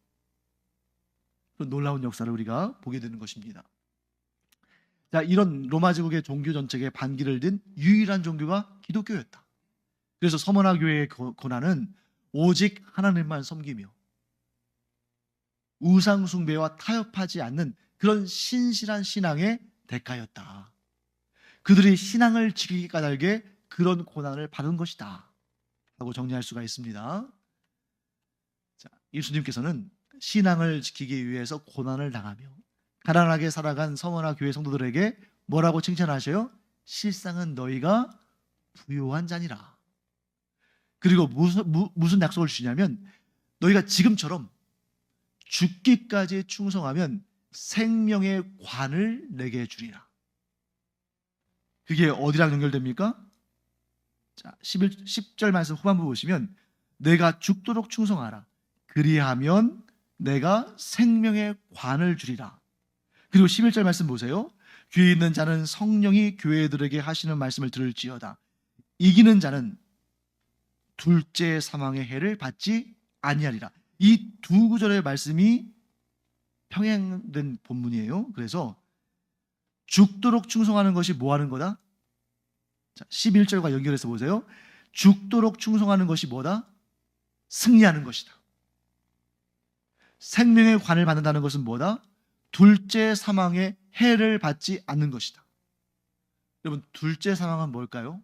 A: 그런 놀라운 역사를 우리가 보게 되는 것입니다. 자, 이런 로마 제국의 종교 정책에 반기를 든 유일한 종교가 기독교였다. 그래서 서머나 교회의 고난은 오직 하나님만 섬기며 우상 숭배와 타협하지 않는 그런 신실한 신앙의 대가였다. 그들이 신앙을 지키기 까닭에 그런 고난을 받은 것이다 하고 정리할 수가 있습니다. 자, 예수님께서는 신앙을 지키기 위해서 고난을 당하며 가난하게 살아간 서머나 교회 성도들에게 뭐라고 칭찬하셔요? 실상은 너희가 부요한 자니라. 그리고 무슨 약속을 주냐면 너희가 지금처럼 죽기까지 충성하면 생명의 관을 내게 주리라. 그게 어디랑 연결됩니까? 자, 10절 말씀 후반부 보시면 내가 죽도록 충성하라. 그리하면 내가 생명의 관을 주리라. 그리고 11절 말씀 보세요. 귀에 있는 자는 성령이 교회들에게 하시는 말씀을 들을지어다. 이기는 자는 둘째 사망의 해를 받지 아니하리라. 이 두 구절의 말씀이 평행된 본문이에요. 그래서 죽도록 충성하는 것이 뭐 하는 거다? 자, 11절과 연결해서 보세요. 죽도록 충성하는 것이 뭐다? 승리하는 것이다. 생명의 관을 받는다는 것은 뭐다? 둘째 사망의 해를 받지 않는 것이다. 여러분, 둘째 사망은 뭘까요?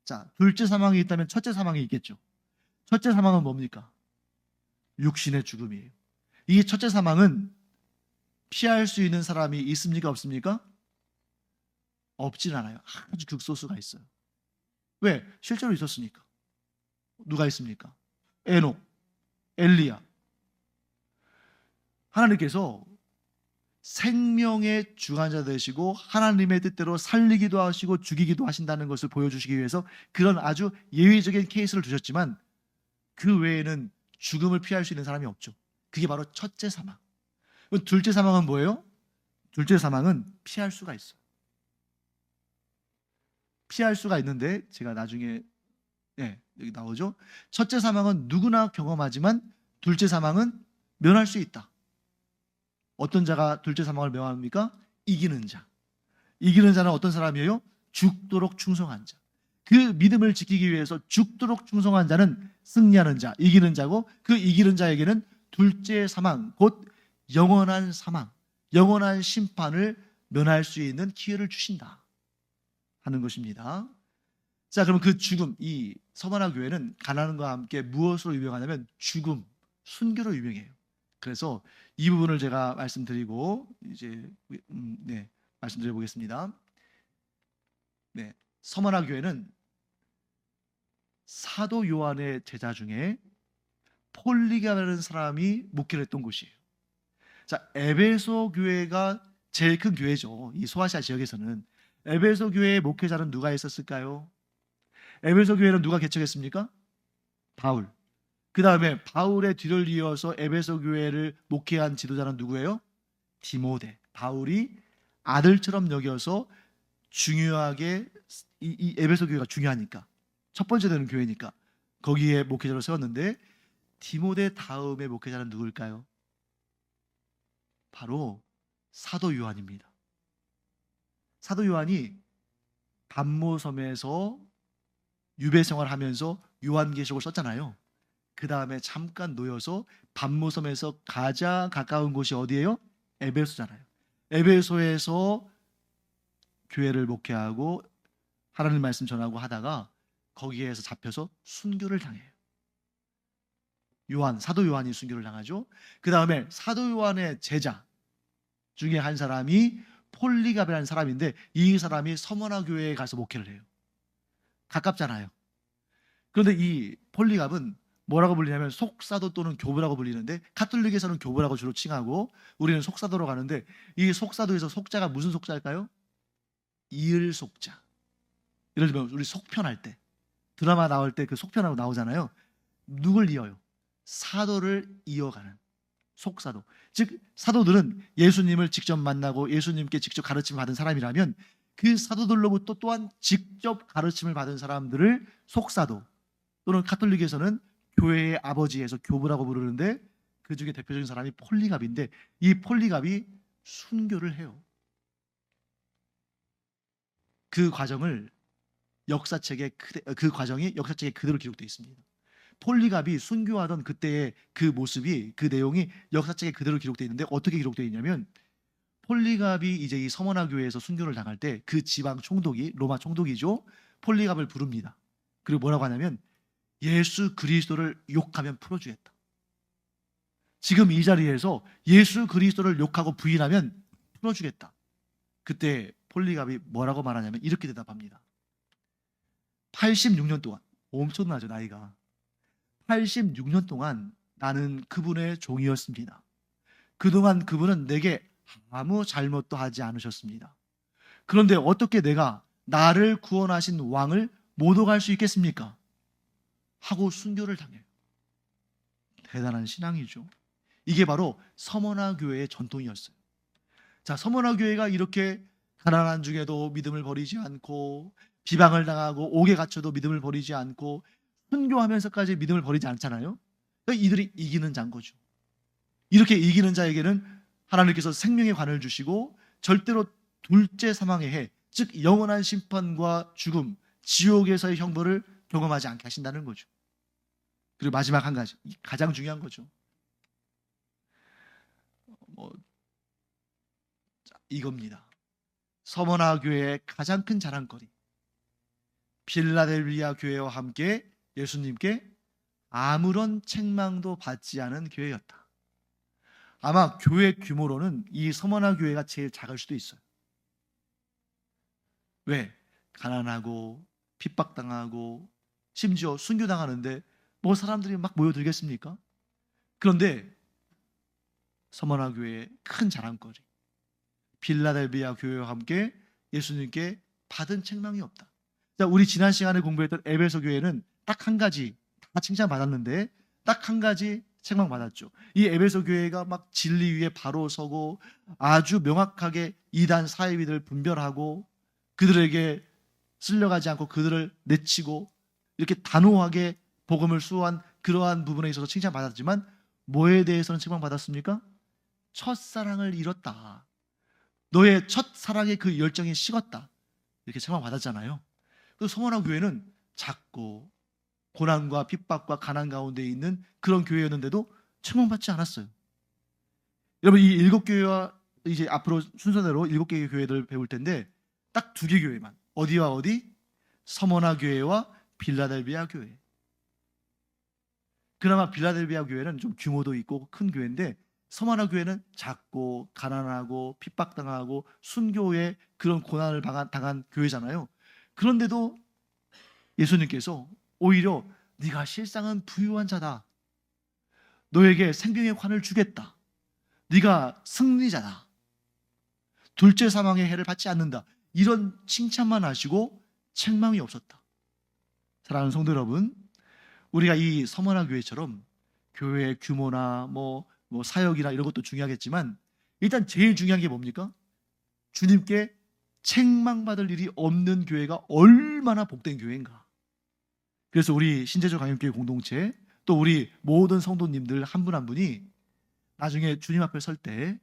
A: 자, 둘째 사망이 있다면 첫째 사망이 있겠죠. 첫째 사망은 뭡니까? 육신의 죽음이에요. 이 첫째 사망은 피할 수 있는 사람이 있습니까? 없습니까? 없진 않아요. 아주 극소수가 있어요. 왜? 실제로 있었으니까. 누가 있습니까? 에녹, 엘리야. 하나님께서 생명의 주관자 되시고 하나님의 뜻대로 살리기도 하시고 죽이기도 하신다는 것을 보여주시기 위해서 그런 아주 예외적인 케이스를 두셨지만 그 외에는 죽음을 피할 수 있는 사람이 없죠. 그게 바로 첫째 사망. 둘째 사망은 뭐예요? 둘째 사망은 피할 수가 있어요. 피할 수가 있는데 제가 나중에 여기 나오죠. 첫째 사망은 누구나 경험하지만 둘째 사망은 면할 수 있다. 어떤 자가 둘째 사망을 면합니까? 이기는 자. 이기는 자는 어떤 사람이에요? 죽도록 충성한 자. 그 믿음을 지키기 위해서 죽도록 충성한 자는 승리하는 자, 이기는 자고 그 이기는 자에게는 둘째 사망, 곧 영원한 사망, 영원한 심판을 면할 수 있는 기회를 주신다 하는 것입니다. 자, 그럼 그 죽음, 이 서머나 교회는 가난과 함께 무엇으로 유명하냐면 죽음, 순교로 유명해요. 그래서 이 부분을 제가 말씀드리고 이제 네, 말씀드려 보겠습니다. 네, 서머나 교회는 사도 요한의 제자 중에 폴리가라는 사람이 목회를 했던 곳이에요. 자, 에베소 교회가 제일 큰 교회죠. 이 소아시아 지역에서는. 에베소 교회의 목회자는 누가 있었을까요? 에베소 교회는 누가 개척했습니까? 바울. 그 다음에 바울의 뒤를 이어서 에베소 교회를 목회한 지도자는 누구예요? 디모데. 바울이 아들처럼 여겨서 중요하게 이 에베소 교회가 중요하니까 첫 번째 되는 교회니까 거기에 목회자로 세웠는데, 디모데 다음의 목회자는 누굴까요? 바로 사도 요한입니다. 사도 요한이 반모섬에서 유배 생활하면서 요한계시록을 썼잖아요. 그 다음에 잠깐 놓여서 반모섬에서 가장 가까운 곳이 어디예요? 에베소잖아요. 에베소에서 교회를 목회하고 하나님 말씀 전하고 하다가 거기에서 잡혀서 순교를 당해요. 사도 요한이 순교를 당하죠. 그 다음에 사도 요한의 제자 중에 한 사람이 폴리갑이라는 사람인데, 이 사람이 서머나 교회에 가서 목회를 해요. 가깝잖아요. 그런데 이 폴리갑은 뭐라고 불리냐면 속사도 또는 교부라고 불리는데, 가톨릭에서는 교부라고 주로 칭하고 우리는 속사도로 가는데, 이 속사도에서 속자가 무슨 속자일까요? 이을 속자. 예를 들면 우리 속편할 때, 드라마 나올 때 그 속편하고 나오잖아요. 누굴 이어요? 사도를 이어가는 속사도. 즉 사도들은 예수님을 직접 만나고 예수님께 직접 가르침을 받은 사람이라면, 그 사도들로부터 또한 직접 가르침을 받은 사람들을 속사도, 또는 가톨릭에서는 교회의 아버지에서 교부라고 부르는데, 그 중에 대표적인 사람이 폴리갑인데, 이 폴리갑이 순교를 해요. 그 과정이 역사책에 그대로 기록되어 있습니다. 폴리갑이 순교하던 그때의 그 모습이, 그 내용이 역사책에 그대로 기록되어 있는데, 어떻게 기록되어 있냐면, 폴리갑이 이제 이 서머나 교회에서 순교를 당할 때 그 지방 총독이, 로마 총독이죠, 폴리갑을 부릅니다. 그리고 뭐라고 하냐면, 예수 그리스도를 욕하면 풀어주겠다. 지금 이 자리에서 예수 그리스도를 욕하고 부인하면 풀어주겠다. 그때 폴리갑이 뭐라고 말하냐면 이렇게 대답합니다. 86년 동안, 엄청나죠 나이가. 86년 동안 나는 그분의 종이었습니다. 그동안 그분은 내게 아무 잘못도 하지 않으셨습니다. 그런데 어떻게 내가 나를 구원하신 왕을 모독할 수 있겠습니까? 하고 순교를 당해요. 대단한 신앙이죠. 이게 바로 서머나 교회의 전통이었어요. 자, 서머나 교회가 이렇게 가난한 중에도 믿음을 버리지 않고, 비방을 당하고 옥에 갇혀도 믿음을 버리지 않고, 순교하면서까지 믿음을 버리지 않잖아요. 그러니까 이들이 이기는 자인 거죠. 이렇게 이기는 자에게는 하나님께서 생명의 관을 주시고 절대로 둘째 사망의 해, 즉 영원한 심판과 죽음, 지옥에서의 형벌을 경험하지 않게 하신다는 거죠. 그리고 마지막 한 가지, 가장 중요한 거죠. 이겁니다. 서머나 교회의 가장 큰 자랑거리, 필라델비아 교회와 함께 예수님께 아무런 책망도 받지 않은 교회였다. 아마 교회 규모로는 이 서머나 교회가 제일 작을 수도 있어요. 왜? 가난하고 핍박당하고 심지어 순교당하는데 뭐 사람들이 막 모여들겠습니까? 그런데 서머나 교회의 큰 자랑거리, 필라델비아 교회와 함께 예수님께 받은 책망이 없다. 자, 우리 지난 시간에 공부했던 에베소 교회는 딱 한 가지 다 칭찬받았는데 딱 한 가지 책망받았죠. 이 에베소 교회가 막 진리 위에 바로 서고 아주 명확하게 이단 사이비들 분별하고 그들에게 쓸려가지 않고 그들을 내치고 이렇게 단호하게 복음을 수호한 그러한 부분에 있어서 칭찬받았지만, 뭐에 대해서는 책망받았습니까? 첫사랑을 잃었다. 너의 첫사랑의 그 열정이 식었다. 이렇게 책망받았잖아요. 그래서 서머나 교회는 작고 고난과 핍박과 가난 가운데 있는 그런 교회였는데도 책망받지 않았어요. 여러분, 이 7교회와 이제 앞으로 순서대로 7개의 교회들을 배울 텐데 딱 2개 교회만, 어디와 어디? 서머나 교회와 빌라델비아 교회. 그나마 빌라델비아 교회는 좀 규모도 있고 큰 교회인데 서머나 교회는 작고 가난하고 핍박당하고 순교의 그런 고난을 당한 교회잖아요. 그런데도 예수님께서 오히려 네가 실상은 부유한 자다. 너에게 생명의 관을 주겠다. 네가 승리자다. 둘째 사망의 해를 받지 않는다. 이런 칭찬만 하시고 책망이 없었다. 사랑하는 성도 여러분, 우리가 이 서머나 교회처럼 교회의 규모나 뭐 사역이나 이런 것도 중요하겠지만 일단 제일 중요한 게 뭡니까? 주님께 책망받을 일이 없는 교회가 얼마나 복된 교회인가. 그래서 우리 신제주 강림교회 공동체 또 우리 모든 성도님들 한 분 한 분이 나중에 주님 앞에 설 때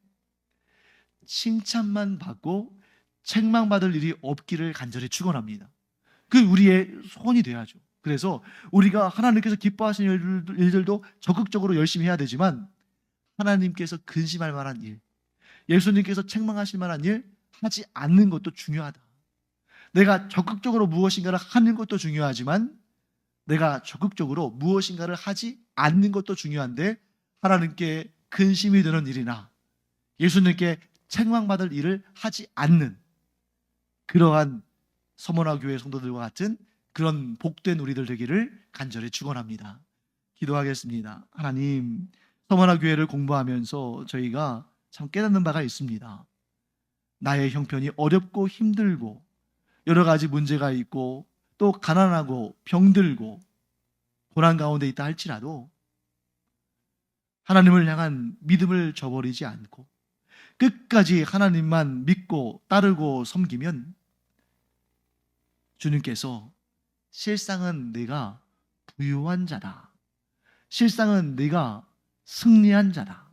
A: 칭찬만 받고 책망받을 일이 없기를 간절히 축원합니다. 그 우리의 소원이 돼야죠. 그래서 우리가 하나님께서 기뻐하시는 일들도 적극적으로 열심히 해야 되지만 하나님께서 근심할 만한 일, 예수님께서 책망하실 만한 일 하지 않는 것도 중요하다. 내가 적극적으로 무엇인가를 하는 것도 중요하지만 내가 적극적으로 무엇인가를 하지 않는 것도 중요한데 하나님께 근심이 되는 일이나 예수님께 책망받을 일을 하지 않는 그러한 서머나 교회 성도들과 같은 그런 복된 우리들 되기를 간절히 축원합니다. 기도하겠습니다. 하나님, 서머나 교회를 공부하면서 저희가 참 깨닫는 바가 있습니다. 나의 형편이 어렵고 힘들고 여러 가지 문제가 있고 또 가난하고 병들고 고난 가운데 있다 할지라도 하나님을 향한 믿음을 저버리지 않고 끝까지 하나님만 믿고 따르고 섬기면 주님께서 실상은 네가 부유한 자다. 실상은 네가 승리한 자다.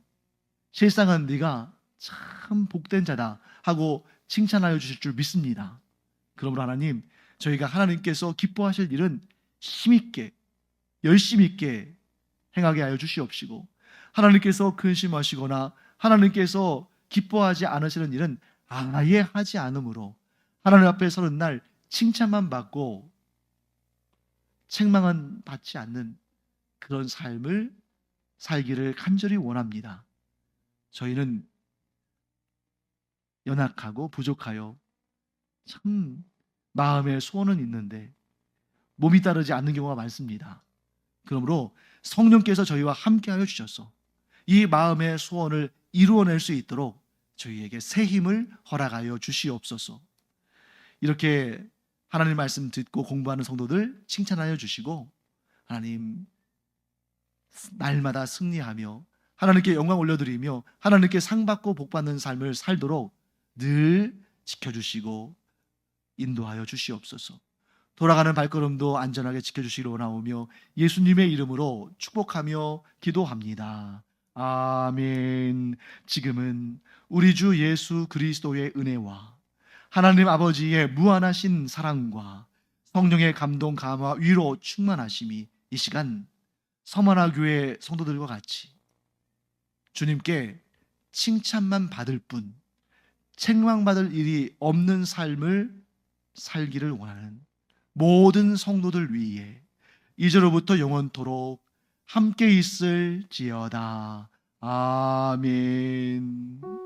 A: 실상은 네가 참 복된 자다 하고 칭찬하여 주실 줄 믿습니다. 그러므로 하나님, 저희가 하나님께서 기뻐하실 일은 힘있게 열심히 있게 행하게 하여 주시옵시고 하나님께서 근심하시거나 하나님께서 기뻐하지 않으시는 일은 아예 하지 않으므로 하나님 앞에 서는 날 칭찬만 받고 책망은 받지 않는 그런 삶을 살기를 간절히 원합니다. 저희는 연약하고 부족하여 참 마음의 소원은 있는데 몸이 따르지 않는 경우가 많습니다. 그러므로 성령께서 저희와 함께하여 주셔서 이 마음의 소원을 이루어낼 수 있도록 저희에게 새 힘을 허락하여 주시옵소서. 이렇게 하나님 말씀 듣고 공부하는 성도들 칭찬하여 주시고 하나님 날마다 승리하며 하나님께 영광 올려드리며 하나님께 상 받고 복 받는 삶을 살도록 늘 지켜주시고 인도하여 주시옵소서. 돌아가는 발걸음도 안전하게 지켜주시기를 원하오며 예수님의 이름으로 축복하며 기도합니다. 아멘. 지금은 우리 주 예수 그리스도의 은혜와 하나님 아버지의 무한하신 사랑과 성령의 감동, 감화, 위로 충만하심이 이 시간 서머나 교회 성도들과 같이 주님께 칭찬만 받을 뿐 책망받을 일이 없는 삶을 살기를 원하는 모든 성도들 위해 이제로부터 영원토록 함께 있을지어다. 아멘.